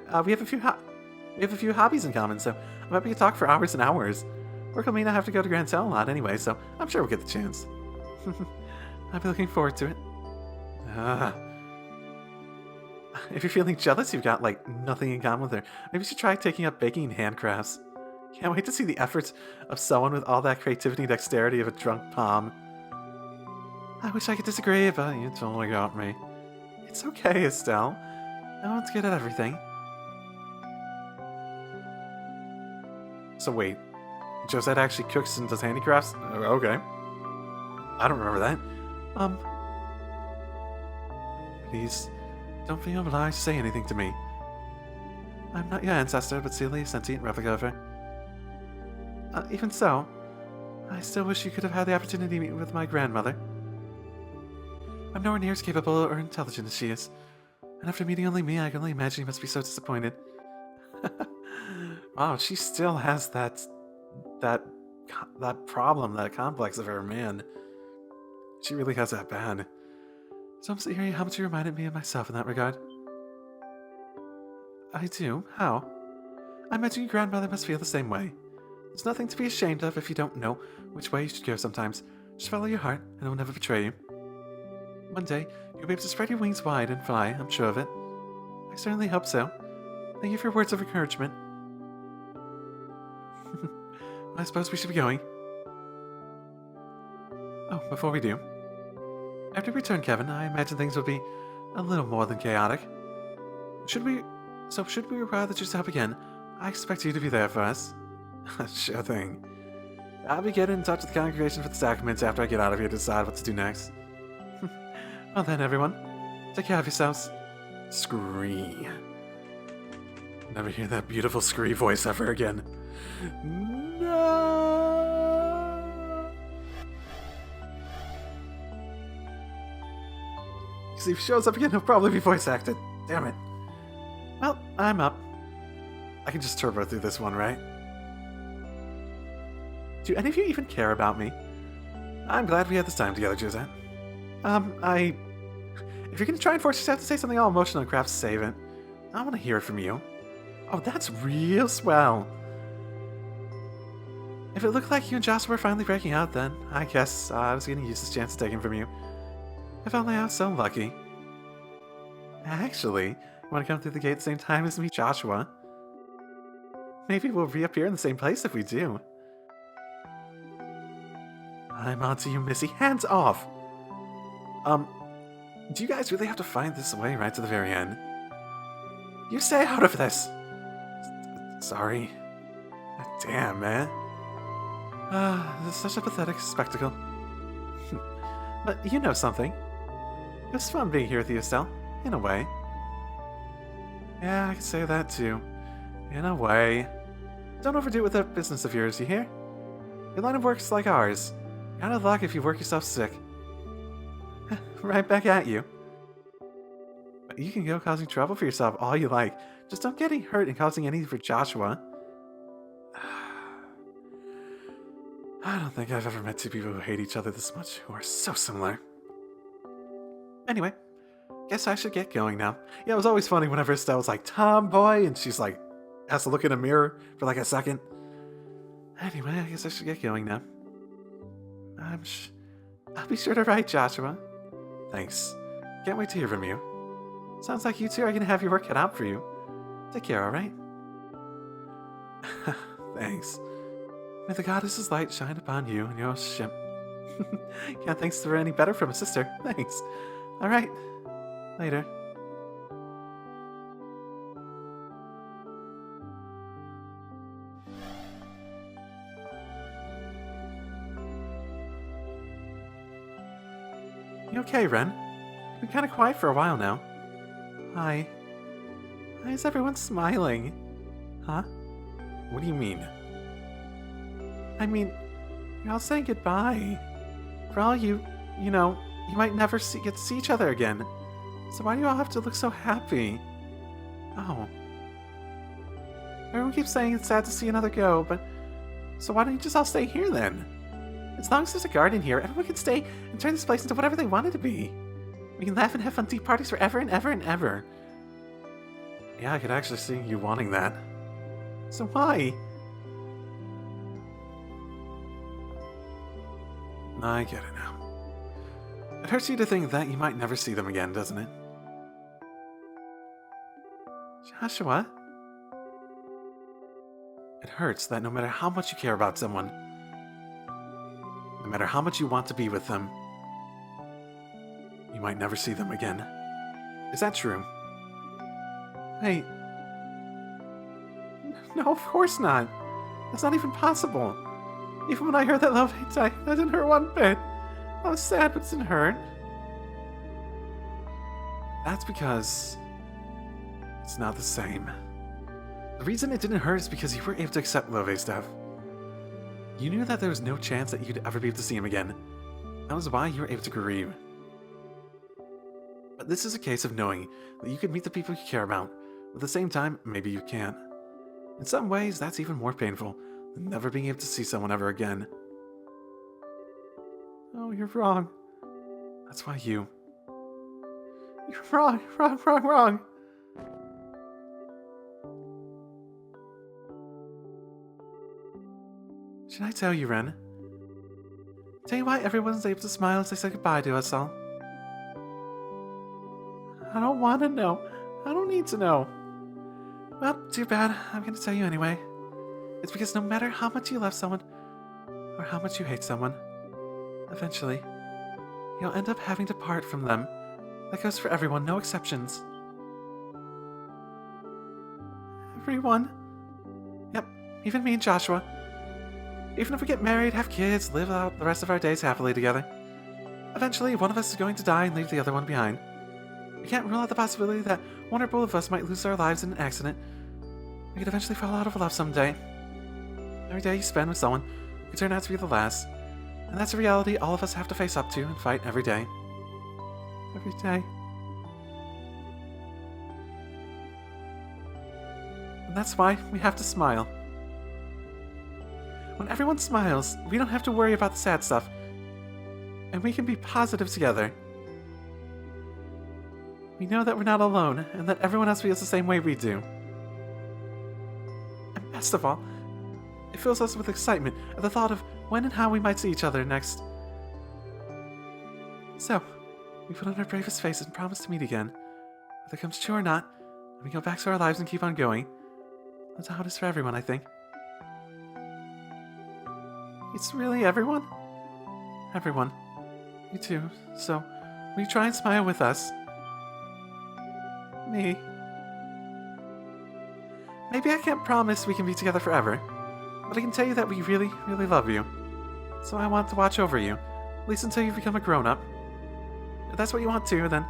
a few hobbies in common, so I might be able to talk for hours and hours. Work will mean I have to go to Grand Cell a lot anyway, so I'm sure we'll get the chance. I'll be looking forward to it. If you're feeling jealous you've got, like, nothing in common with her, maybe you should try taking up baking and handcrafts. Can't wait to see the efforts of someone with all that creativity and dexterity of a drunk palm. I wish I could disagree, but you totally got me. It's okay, Estelle. No one's good at everything. So wait, Josette actually cooks and does handicrafts? Okay. I don't remember that. Please, don't feel obliged to say anything to me. I'm not your ancestor, but simply a sentient replica of her. Even so, I still wish you could have had the opportunity to meet with my grandmother. I'm nowhere near as capable or intelligent as she is, and after meeting only me, I can only imagine you must be so disappointed. Wow, she still has that problem, that complex of her, man. She really has that bad. So I'm sorry how much you reminded me of myself in that regard. I do? How? I imagine your grandmother must feel the same way. There's nothing to be ashamed of if you don't know which way you should go sometimes. Just follow your heart, and it will never betray you. One day, you'll be able to spread your wings wide and fly, I'm sure of it. I certainly hope so. Thank you for your words of encouragement. I suppose we should be going. Oh, before we do. After we return, Kevin, I imagine things will be a little more than chaotic. Should we require the juice to help again, I expect you to be there for us. Sure thing. I'll be getting in touch with the congregation for the sacraments after I get out of here to decide what to do next. Well then, everyone, take care of yourselves. Scree. Never hear that beautiful Scree voice ever again. No! Because if he shows up again, he'll probably be voice acted. Damn it. Well, I'm up. I can just turbo through this one, right? Do any of you even care about me? I'm glad we had this time together, Josette. If you're gonna try and force yourself to say something all emotional and craft, save it. I want to hear it from you. Oh, that's real swell. If it looked like you and Joshua were finally breaking out, then I guess I was gonna use this chance to take him from you. If only I was so lucky. Actually, you want to come through the gate at the same time as me, Joshua? Maybe we'll reappear in the same place if we do. I'm on to you, Missy. Hands off! Do you guys really have to find this way right to the very end? You stay out of this! Sorry. Damn, man. This is such a pathetic spectacle. But you know something. It was fun being here with you, Estelle. In a way. Yeah, I can say that too. In a way. Don't overdo it with that business of yours, you hear? Your line of work's like ours. You're out of luck if you work yourself sick. Right back at you. But you can go causing trouble for yourself all you like. Just don't get any hurt and causing any for Joshua. I don't think I've ever met two people who hate each other this much, who are so similar. Anyway, guess I should get going now. Yeah, it was always funny whenever Estelle was like, tomboy, and she's like, has to look in a mirror for like a second. Anyway, I guess I should get going now. I'll be sure to write, Joshua. Thanks. Can't wait to hear from you. Sounds like you two are gonna have your work cut out for you. Take care, alright? Thanks. May the goddess's light shine upon you and your ship. Can't thanks for any better from a sister. Thanks. Alright. Later. You okay, Ren? You've been kind of quiet for a while now. Hi. Why is everyone smiling? Huh? What do you mean? I mean, you're all saying goodbye. For all you know, you might never get to see each other again. So why do you all have to look so happy? Oh. Everyone keeps saying it's sad to see another go, but... So why don't you just all stay here then? As long as there's a garden here, everyone can stay and turn this place into whatever they want it to be. We can laugh and have fun tea parties forever and ever and ever. Yeah, I could actually see you wanting that. So why? I get it now. It hurts you to think that you might never see them again, doesn't it? Joshua? It hurts that no matter how much you care about someone, no matter how much you want to be with them, you might never see them again. Is that true? Wait. No, of course not. That's not even possible. Even when I heard that LoH died, that didn't hurt one bit. I was sad, but it didn't hurt. That's because it's not the same. The reason it didn't hurt is because you were able to accept LoH's death. You knew that there was no chance that you'd ever be able to see him again. That was why you were able to grieve. But this is a case of knowing that you could meet the people you care about, but at the same time, maybe you can't. In some ways, that's even more painful than never being able to see someone ever again. Oh, you're wrong. That's why you... You're wrong, wrong. Should I tell you, Ren? Tell you why everyone's able to smile as they say goodbye to us all? I don't want to know. I don't need to know. Well, too bad. I'm going to tell you anyway. It's because no matter how much you love someone, or how much you hate someone, eventually, you'll end up having to part from them. That goes for everyone, no exceptions. Everyone? Yep, even me and Joshua. Even if we get married, have kids, live out the rest of our days happily together, eventually one of us is going to die and leave the other one behind. We can't rule out the possibility that one or both of us might lose our lives in an accident. We could eventually fall out of love someday. Every day you spend with someone could turn out to be the last, and that's a reality all of us have to face up to and fight every day. Every day. And that's why we have to smile. When everyone smiles, we don't have to worry about the sad stuff, and we can be positive together. We know that we're not alone, and that everyone else feels the same way we do. And best of all, it fills us with excitement at the thought of when and how we might see each other next. So, we put on our bravest faces and promise to meet again. Whether it comes true or not, and we go back to our lives and keep on going. That's how it is for everyone, I think. It's really everyone? Everyone. You too. So, will you try and smile with us? Me. Maybe I can't promise we can be together forever, but I can tell you that we really, really love you. So I want to watch over you, at least until you become a grown-up. If that's what you want to, then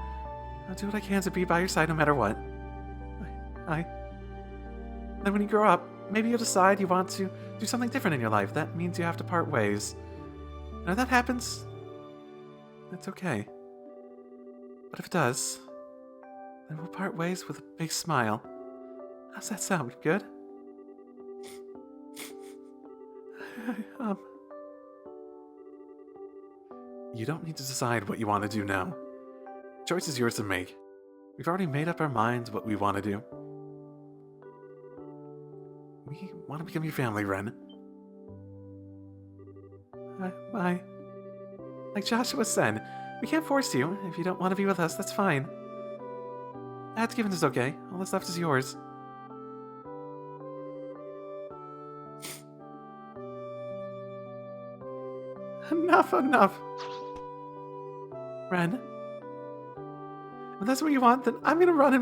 I'll do what I can to be by your side no matter what. Then when you grow up, maybe you'll decide you want to do something different in your life. That means you have to part ways. And if that happens, that's okay. But if it does, then we'll part ways with a big smile. How's that sound? Good? You don't need to decide what you want to do now. The choice is yours to make. We've already made up our minds what we want to do. We want to become your family, Ren. Bye. Like Joshua said, we can't force you. If you don't want to be with us, that's fine. That's given is okay. All that's left is yours. Enough. Ren. If that's what you want, then I'm gonna run. I'm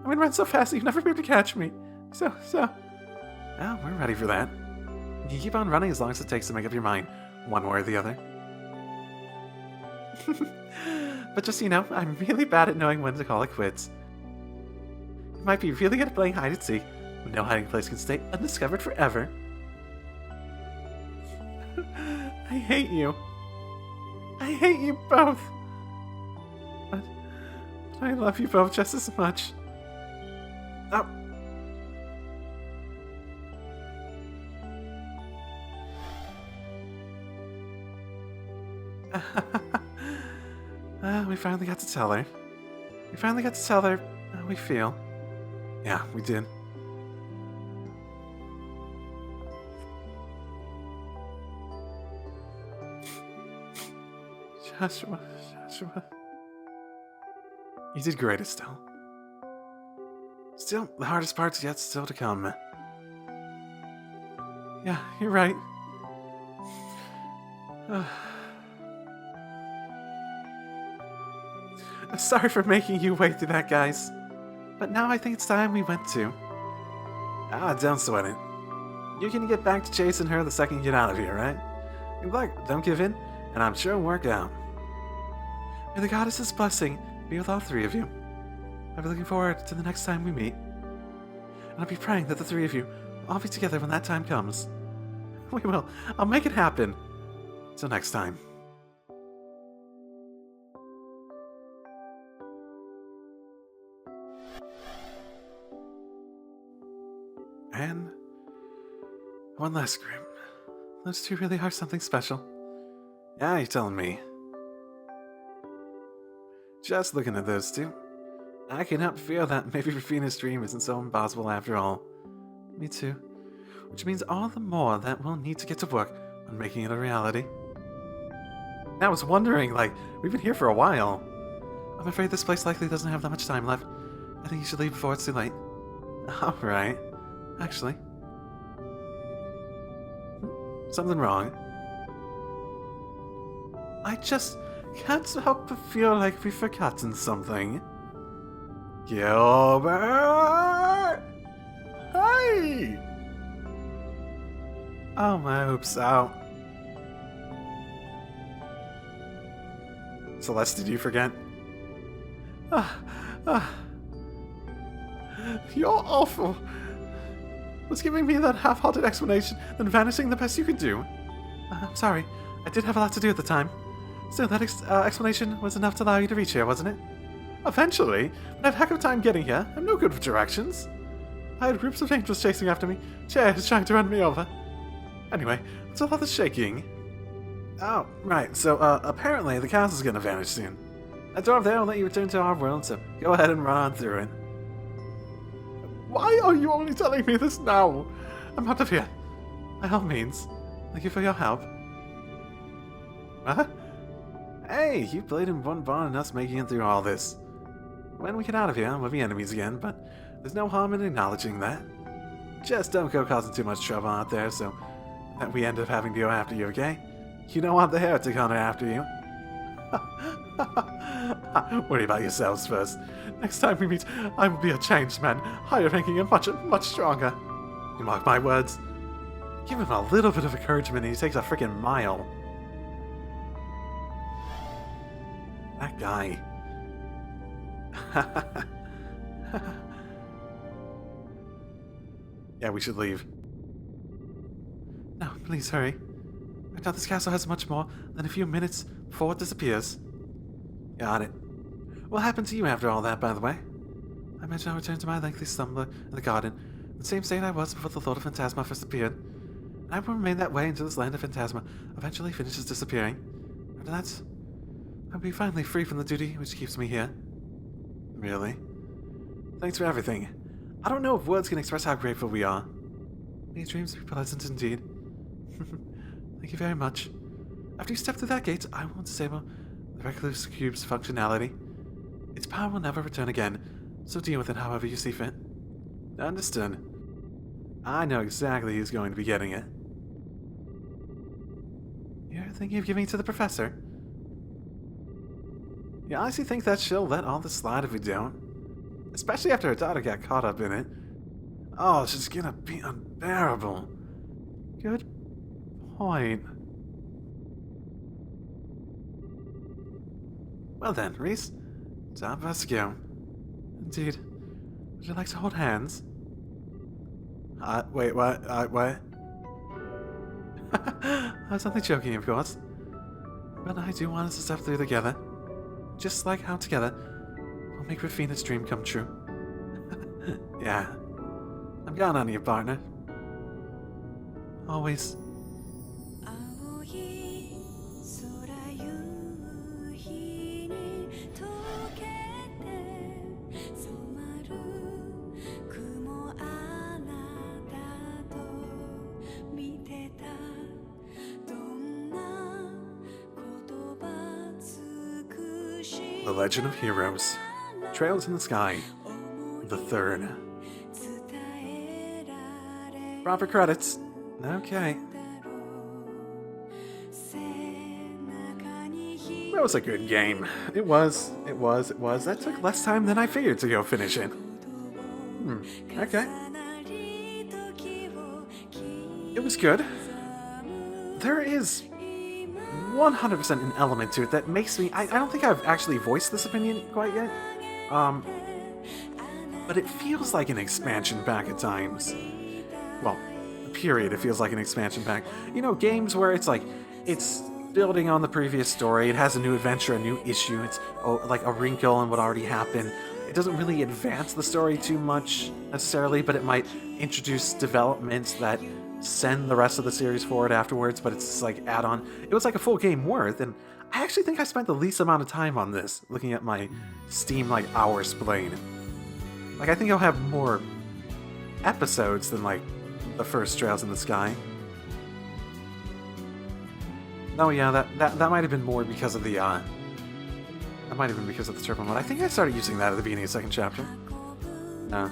gonna run so fast that you'll never be able to catch me. So. Well, we're ready for that. You can keep on running as long as it takes to make up your mind, one way or the other. But just so you know, I'm really bad at knowing when to call it quits. You might be really good at playing hide and seek, but no hiding place can stay undiscovered forever. I hate you. I hate you both. But I love you both just as much. Oh. We finally got to tell her. We finally got to tell her how we feel. Yeah, we did. Joshua. You did great, Estelle. Still, the hardest part's yet still to come. Yeah, you're right. Sorry for making you wait through that, guys. But now I think it's time we went to. Ah, don't sweat it. You can get back to chasing her the second you get out of here, right? Good luck, don't give in, and I'm sure it'll work out. May the goddess's blessing be with all three of you. I'll be looking forward to the next time we meet. And I'll be praying that the three of you will all be together when that time comes. We will. I'll make it happen. Till next time. And one last group. Those two really are something special. Yeah, you're telling me. Just looking at those two, I can help feel that maybe Rufina's dream isn't so impossible after all. Me too. Which means all the more that we'll need to get to work on making it a reality. I was wondering, we've been here for a while. I'm afraid this place likely doesn't have that much time left. I think you should leave before it's too late. Alright. Actually. Something wrong. I just can't help but feel like we've forgotten something. Gilbert! Hey! Oh, my hopes out. Celeste, did you forget? You're awful. Was giving me that half-hearted explanation, then vanishing the best you could do. I'm sorry. I did have a lot to do at the time. Still, that explanation was enough to allow you to reach here, wasn't it? Eventually, but I had a heck of a time getting here. I'm no good with directions. I had groups of angels chasing after me, chairs trying to run me over. Anyway, what's all this shaking? Oh, right, so apparently the castle's gonna vanish soon. That door up there will let you return to our world, so go ahead and run on through it. Why are you only telling me this now? I'm out of here. By all means. Thank you for your help. Huh? Hey, you played in one bar and us making it through all this. When we get out of here, we'll be enemies again, but there's no harm in acknowledging that. Just don't go causing too much trouble out there, so that we end up having to go after you, okay? You don't want the heretic hunter after you. Worry about yourselves first. Next time we meet, I will be a changed man, higher ranking and much stronger. You mark my words. Give him a little bit of encouragement and he takes a freaking mile. That guy. Yeah, we should leave. No, please hurry. I doubt this castle has much more than a few minutes before it disappears. Got it. What happened to you after all that, by the way? I imagine I'll return to my lengthy slumber in the garden, in the same state I was before the Lord of Phantasma first appeared. I will remain that way until this land of Phantasma eventually finishes disappearing. After that, I'll be finally free from the duty which keeps me here. Really? Thanks for everything. I don't know if words can express how grateful we are. May your dreams be pleasant indeed. Thank you very much. After you step through that gate, I will disable the Recluse Cube's functionality. Its power will never return again, so deal with it however you see fit. Understood. I know exactly who's going to be getting it. You're thinking of giving it to the professor? You honestly think that she'll let all this slide if we don't? Especially after her daughter got caught up in it. Oh, it's just gonna be unbearable. Good point. Well then, Reese, time for us to go. Indeed. Would you like to hold hands? Wait, what? What? I was only joking, of course. But I do want us to step through together. Just like how together we'll make Rufina's dream come true. Yeah. I'm gone on you, partner. Always. The Legend of Heroes. Trails in the Sky. The third. Proper credits. Okay. was a good game. It was. That took less time than I figured to go finish it. Okay. It was good. There is 100% an element to it that makes me... I don't think I've actually voiced this opinion quite yet. But it feels like an expansion pack at times. Well, period, it feels like an expansion pack. You know, games where it's like, it's building on the previous story, it has a new adventure, a new issue, it's like a wrinkle in what already happened. It doesn't really advance the story too much, necessarily, but it might introduce developments that send the rest of the series forward afterwards, but it's like add-on. It was like a full game worth, and I actually think I spent the least amount of time on this, looking at my Steam, like, hours played. Like, I think I'll have more episodes than, like, the first Trails in the Sky. Oh yeah, that might have been more because of the, that might have been because of the turbo mode. I think I started using that at the beginning of the second chapter. No.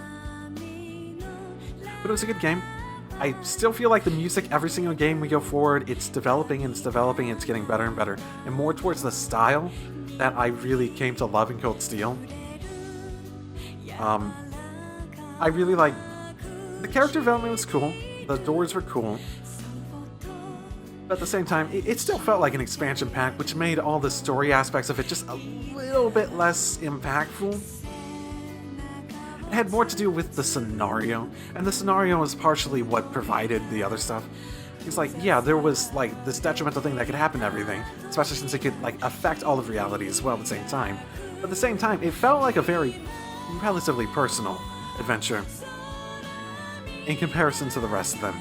But it was a good game. I still feel like the music, every single game we go forward, it's developing and it's developing and it's getting better and better. And more towards the style that I really came to love in Cold Steel. I really like... The character development was cool. The doors were cool. But at the same time, it still felt like an expansion pack, which made all the story aspects of it just a little bit less impactful. It had more to do with the scenario, and the scenario was partially what provided the other stuff. It's like, yeah, there was like this detrimental thing that could happen to everything, especially since it could like affect all of reality as well at the same time. But at the same time, it felt like a very relatively personal adventure in comparison to the rest of them,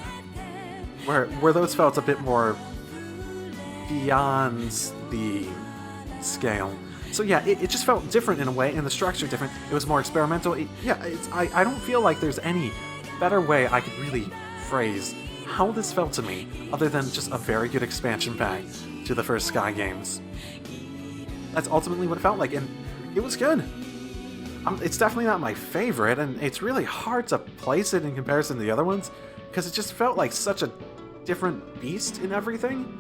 where those felt a bit more beyond the scale. So yeah, it just felt different in a way, and the structure different. It was more experimental. I don't feel like there's any better way I could really phrase how this felt to me, other than just a very good expansion pack to the first Sky games. That's ultimately what it felt like, and it was good. It's definitely not my favorite, and it's really hard to place it in comparison to the other ones, because it just felt like such a different beast in everything.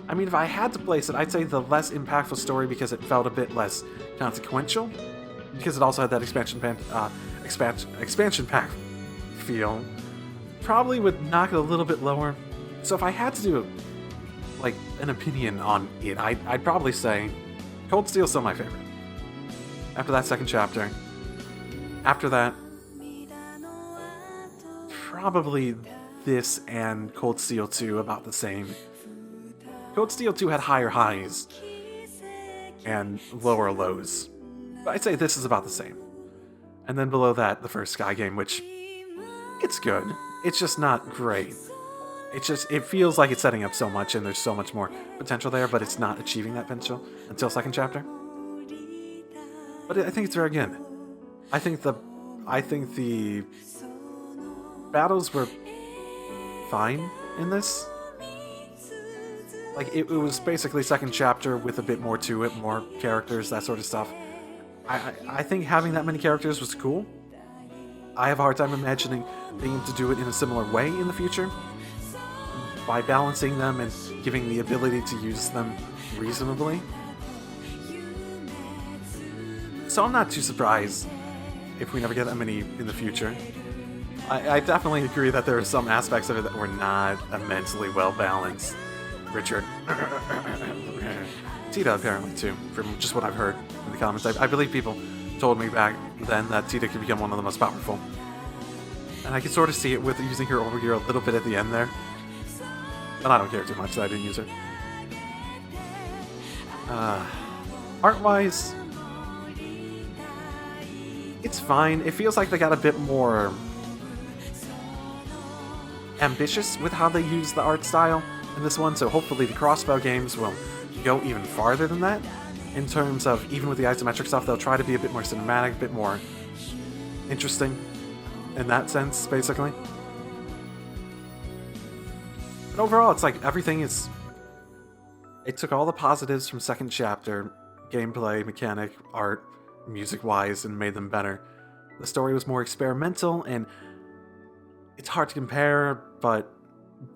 I mean, if I had to place it, I'd say the less impactful story because it felt a bit less consequential, because it also had that expansion pack feel. Probably would knock it a little bit lower. So if I had to do like an opinion on it, I'd probably say Cold Steel's still my favorite. After that second chapter. After that, probably this and Cold Steel 2 about the same. Cold Steel 2 had higher highs and lower lows. But I'd say this is about the same. And then below that, the first Sky game, which, it's good. It's just not great. It feels like it's setting up so much and there's so much more potential there, but it's not achieving that potential until second chapter. But I think it's very good. I think the battles were fine in this. Like, it was basically second chapter with a bit more to it, more characters, that sort of stuff. I think having that many characters was cool. I have a hard time imagining being able to do it in a similar way in the future, by balancing them and giving the ability to use them reasonably. So I'm not too surprised if we never get that many in the future. I definitely agree that there are some aspects of it that were not immensely well balanced. Richard. Tita apparently too, from just what I've heard in the comments. I believe people told me back then that Tita could become one of the most powerful. And I could sort of see it with using her overgear a little bit at the end there. But I don't care too much that I didn't use her. Art-wise, it's fine. It feels like they got a bit more ambitious with how they use the art style in this one, so hopefully the Crossbow games will go even farther than that. In terms of, even with the isometric stuff, they'll try to be a bit more cinematic, a bit more interesting in that sense, basically. But overall, it's like everything is... It took all the positives from second chapter, gameplay, mechanic, art, music-wise, and made them better. The story was more experimental, and it's hard to compare, but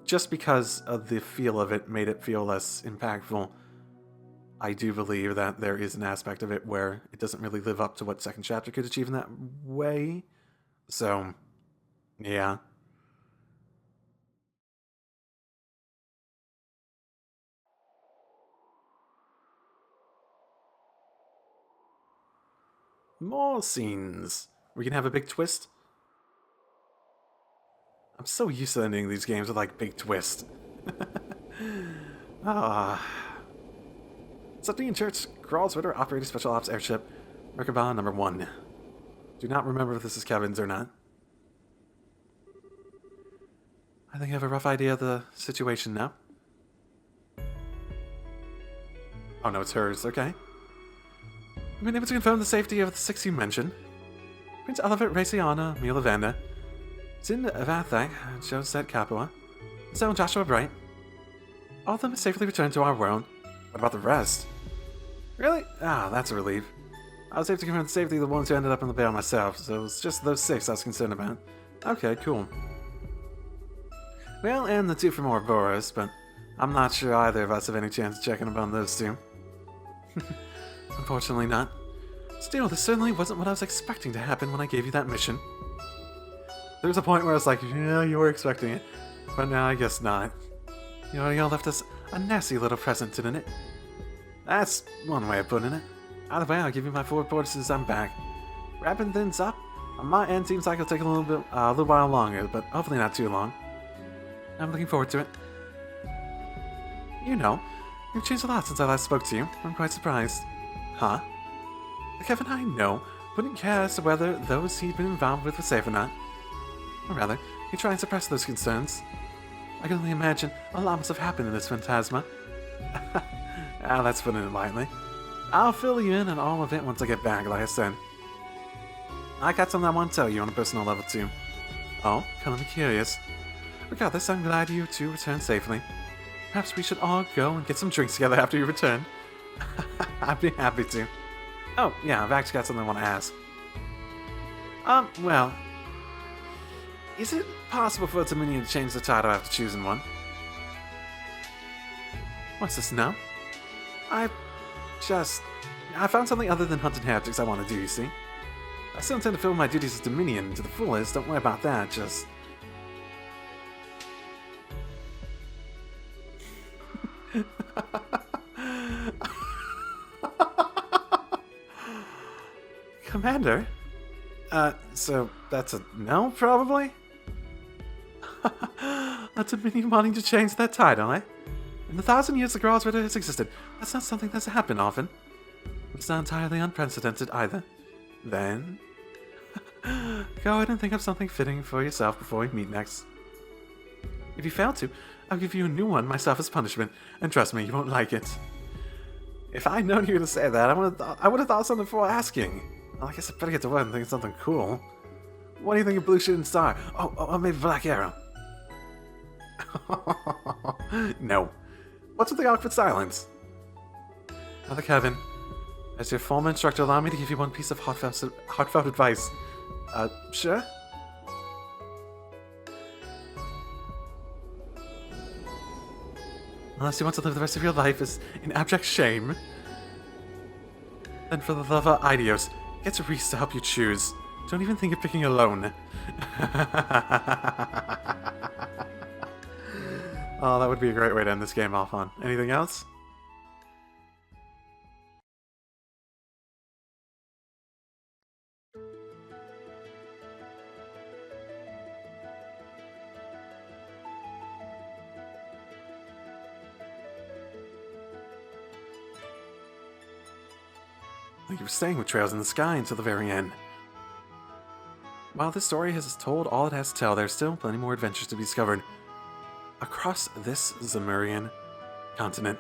just because of the feel of it made it feel less impactful. I do believe that there is an aspect of it where it doesn't really live up to what second chapter could achieve in that way. So, yeah. More scenes. We can have a big twist. I'm so used to ending these games with like big twist. Something in church. Crawl's Ritter operating special ops airship. Merkaba number 1. Do not remember if this is Kevin's or not. I think I have a rough idea of the situation now. Oh no, it's hers, okay. I've been able to confirm the safety of the 6 you mentioned. Prince Elephant Raciana, Milavanda, Zin Vathak, Josette Capua, so Joshua Bright. All of them have safely returned to our world. What about the rest? Really? Ah, that's a relief. I was able to confirm the safety of the ones who ended up in the bale myself, so it was just those 6 I was concerned about. Okay, cool. Well, and the 2 from Ouroboros, but I'm not sure either of us have any chance of checking up on those 2. Unfortunately not. Still, this certainly wasn't what I was expecting to happen when I gave you that mission. There was a point where I was like, yeah, you were expecting it. But now I guess not. You know, y'all left us a nasty little present, didn't it? That's one way of putting it. Either way, I'll give you my full report as soon as I'm back. Wrapping things up, on my end seems like it'll take a little while longer, but hopefully not too long. I'm looking forward to it. You know, you've changed a lot since I last spoke to you. I'm quite surprised. Huh? The Kevin I know wouldn't care as to whether those he'd been involved with were safe or not. Or rather, he'd try and suppress those concerns. I can only imagine a lot must have happened in this phantasma. That's putting it lightly. I'll fill you in on all of it once I get back, like I said. I got something I want to tell you on a personal level too. Oh, kind of curious. Regardless, I'm glad you two returned safely. Perhaps we should all go and get some drinks together after you return. I'd be happy to. Oh, yeah, I've actually got something I want to ask. Well... Is it possible for a Dominion to change the title after choosing one? What's this now? I found something other than hunting heretics I want to do, you see. I still intend to fulfill my duties as Dominion to the fullest, don't worry about that, just... Commander? So that's a no, probably? That's a Dominion wanting to change that title, eh? In the 1,000 years the Graal's Ritter has existed, that's not something that's happened often. It's not entirely unprecedented either. Then... go ahead and think of something fitting for yourself before we meet next. If you fail to, I'll give you a new one myself as punishment, and trust me, you won't like it. If I'd known you were going to say that, I would have thought something before asking. I guess I better get to work and think of something cool. What do you think of Blue Shooting Star? Oh, maybe Black Arrow. No. What's with the awkward silence? Brother Kevin, as your former instructor, allow me to give you one piece of heartfelt advice. Sure? Unless you want to live the rest of your life as in abject shame, then for the love of Idios, get Reese to help you choose. Don't even think of picking alone. Oh, that would be a great way to end this game off on. Anything else? You were staying with Trails in the Sky until the very end. While this story has told all it has to tell, there's still plenty more adventures to be discovered across this Zemurian continent.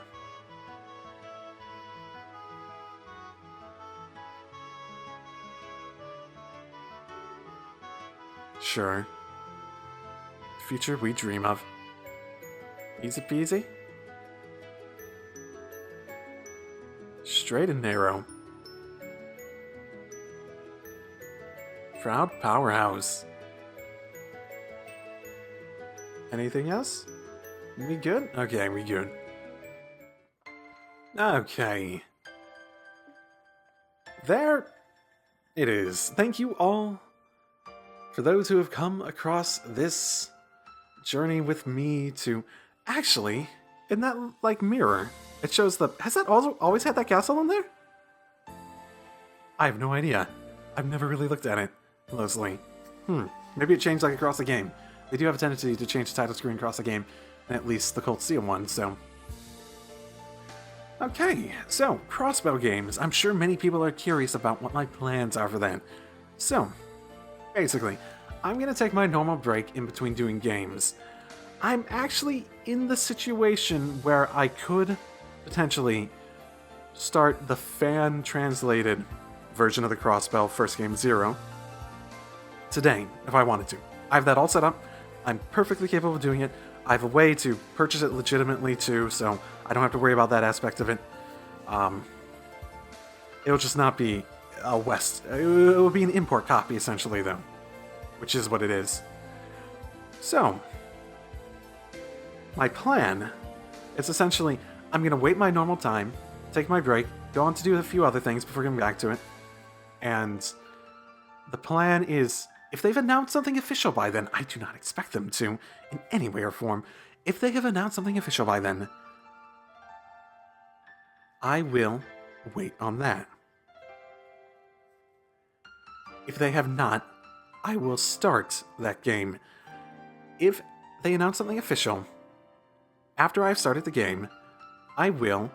Sure. The future we dream of. Easy peasy. Straight and narrow. Proud powerhouse. Anything else? We good? Okay, we good. Okay. There it is. Thank you all for those who have come across this journey with me to... Actually, in that, like, mirror, it shows the... Has that also always had that castle in there? I have no idea. I've never really looked at it closely. Maybe it changed, like, across the game. They do have a tendency to change the title screen across the game, at least the Cold Steel one, so... Okay, so, crossbow games. I'm sure many people are curious about what my plans are for that. So, basically, I'm gonna take my normal break in between doing games. I'm actually in the situation where I could potentially start the fan-translated version of the crossbow First Game 0 today, if I wanted to. I have that all set up. I'm perfectly capable of doing it. I have a way to purchase it legitimately too, so I don't have to worry about that aspect of it. It'll just not be a West. It will be an import copy, essentially, though. Which is what it is. So, my plan is essentially, I'm going to wait my normal time, take my break, go on to do a few other things before getting back to it. And the plan is... If they've announced something official by then, I do not expect them to, in any way or form. If they have announced something official by then, I will wait on that. If they have not, I will start that game. If they announce something official, after I've started the game, I will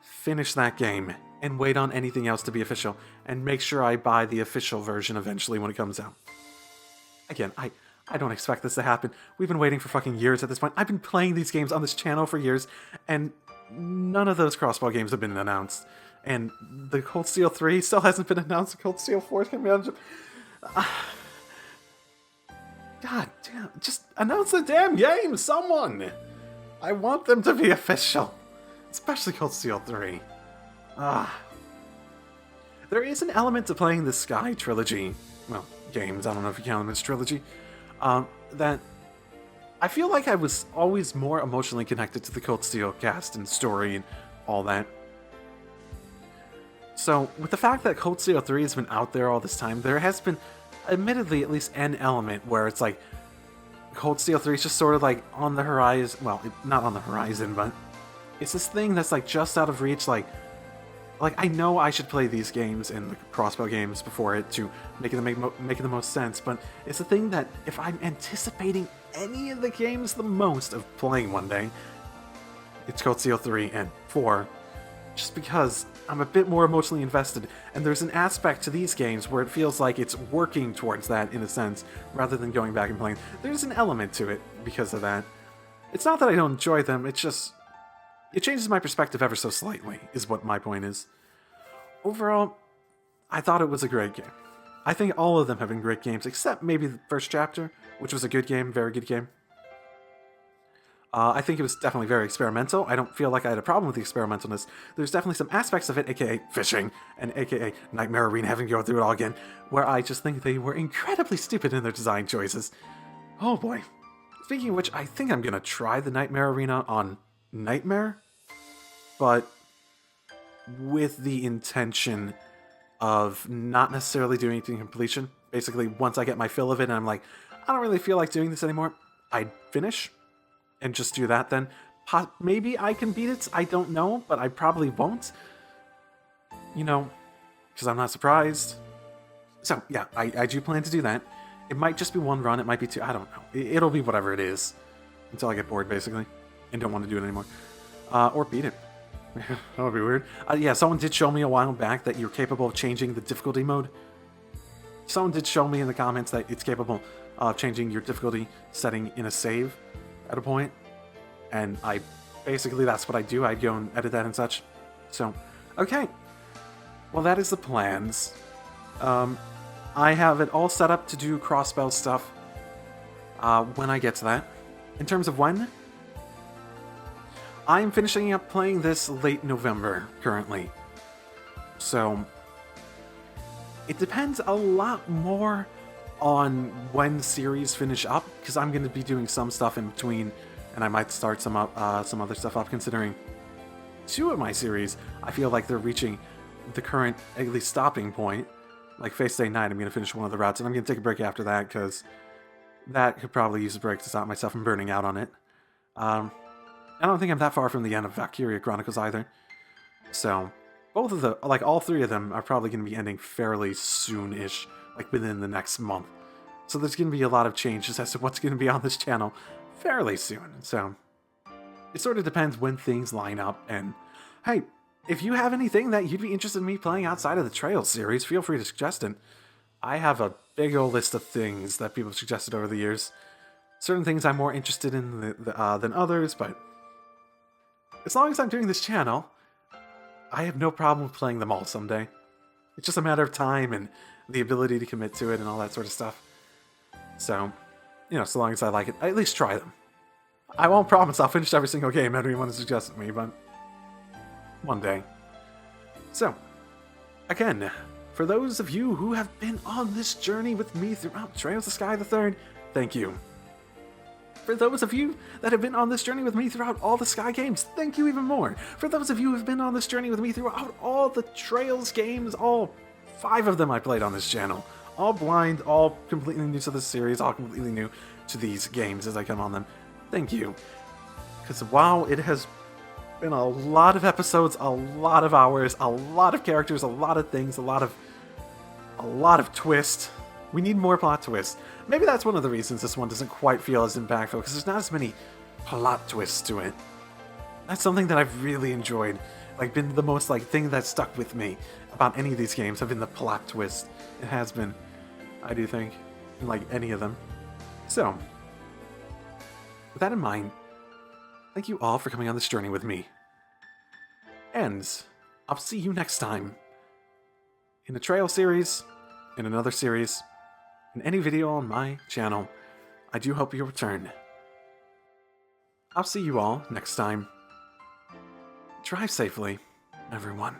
finish that game and wait on anything else to be official, and make sure I buy the official version eventually when it comes out. Again, I don't expect this to happen. We've been waiting for fucking years at this point. I've been playing these games on this channel for years, and none of those crossbow games have been announced. And the Cold Steel 3 still hasn't been announced. The Cold Steel 4 is going to be on... God damn, just announce the damn game, someone! I want them to be official. Especially Cold Steel 3. There is an element to playing the Sky trilogy, well, games, I don't know if you count them as trilogy, that I feel like I was always more emotionally connected to the Cold Steel cast and story and all that. So, with the fact that Cold Steel 3 has been out there all this time, there has been, admittedly, at least an element where it's like, Cold Steel 3 is just sort of like on the horizon, well, not on the horizon, but it's this thing that's like just out of reach, like I know I should play these games and the crossbow games before it to make the most sense, but it's a thing that if I'm anticipating any of the games the most of playing one day, it's Cold Steel 3 and 4, just because I'm a bit more emotionally invested, and there's an aspect to these games where it feels like it's working towards that in a sense, rather than going back and playing. There's an element to it because of that. It's not that I don't enjoy them, it's just... It changes my perspective ever so slightly, is what my point is. Overall, I thought it was a great game. I think all of them have been great games, except maybe the first chapter, which was a good game, very good game. I think it was definitely very experimental. I don't feel like I had a problem with the experimentalness. There's definitely some aspects of it, aka fishing, and aka Nightmare Arena having to go through it all again, where I just think they were incredibly stupid in their design choices. Oh boy. Speaking of which, I think I'm gonna try the Nightmare Arena on Nightmare, but with the intention of not necessarily doing anything completion. Basically, once I get my fill of it and I'm like, I don't really feel like doing this anymore, I'd finish and just do that then. Maybe I can beat it, I don't know, but I probably won't. You know, because I'm not surprised. So, yeah, I do plan to do that. It might just be one run, it might be two, I don't know. It'll be whatever it is. Until I get bored, basically. And don't want to do it anymore. Or beat it. That would be weird. Yeah, someone did show me a while back that you're capable of changing the difficulty mode. Someone did show me in the comments that it's capable of changing your difficulty setting in a save at a point. And basically that's what I do. I'd go and edit that and such. So, okay. Well, that is the plans. I have it all set up to do crossbow stuff when I get to that. In terms of when, I'm finishing up playing this late November currently. So, it depends a lot more on when series finish up, because I'm going to be doing some stuff in between, and I might start some other stuff up, considering 2 of my series, I feel like they're reaching the current, at least, stopping point. Like Face Day Night, I'm going to finish one of the routes, and I'm going to take a break after that, because that could probably use a break to stop myself from burning out on it. I don't think I'm that far from the end of Valkyria Chronicles either. So, both of the, like, all 3 of them are probably going to be ending fairly soon-ish, like within the next month. So there's going to be a lot of changes as to what's going to be on this channel fairly soon. So, it sort of depends when things line up, and hey, if you have anything that you'd be interested in me playing outside of the Trails series, feel free to suggest it. I have a big old list of things that people have suggested over the years. Certain things I'm more interested in than others, but as long as I'm doing this channel, I have no problem with playing them all someday. It's just a matter of time and the ability to commit to it and all that sort of stuff. So, you know, so long as I like it, I at least try them. I won't promise I'll finish every single game everyone has suggested me, but one day. So, again, for those of you who have been on this journey with me throughout Trails of Sky the Third, thank you. For those of you that have been on this journey with me throughout all the Sky games, thank you even more. For those of you who have been on this journey with me throughout all the Trails games, all 5 of them I played on this channel, all blind, all completely new to this series, all completely new to these games as I come on them, thank you. Because wow, it has been a lot of episodes, a lot of hours, a lot of characters, a lot of things, a lot of twists. We need more plot twists. Maybe that's one of the reasons this one doesn't quite feel as impactful, because there's not as many plot twists to it. That's something that I've really enjoyed. Like, been the most, like, thing that stuck with me about any of these games have been the plot twist. It has been, I do think, in, like, any of them. So, with that in mind, thank you all for coming on this journey with me. And I'll see you next time in a Trail series, in another series, in any video on my channel. I do hope you'll return. I'll see you all next time. Drive safely, everyone.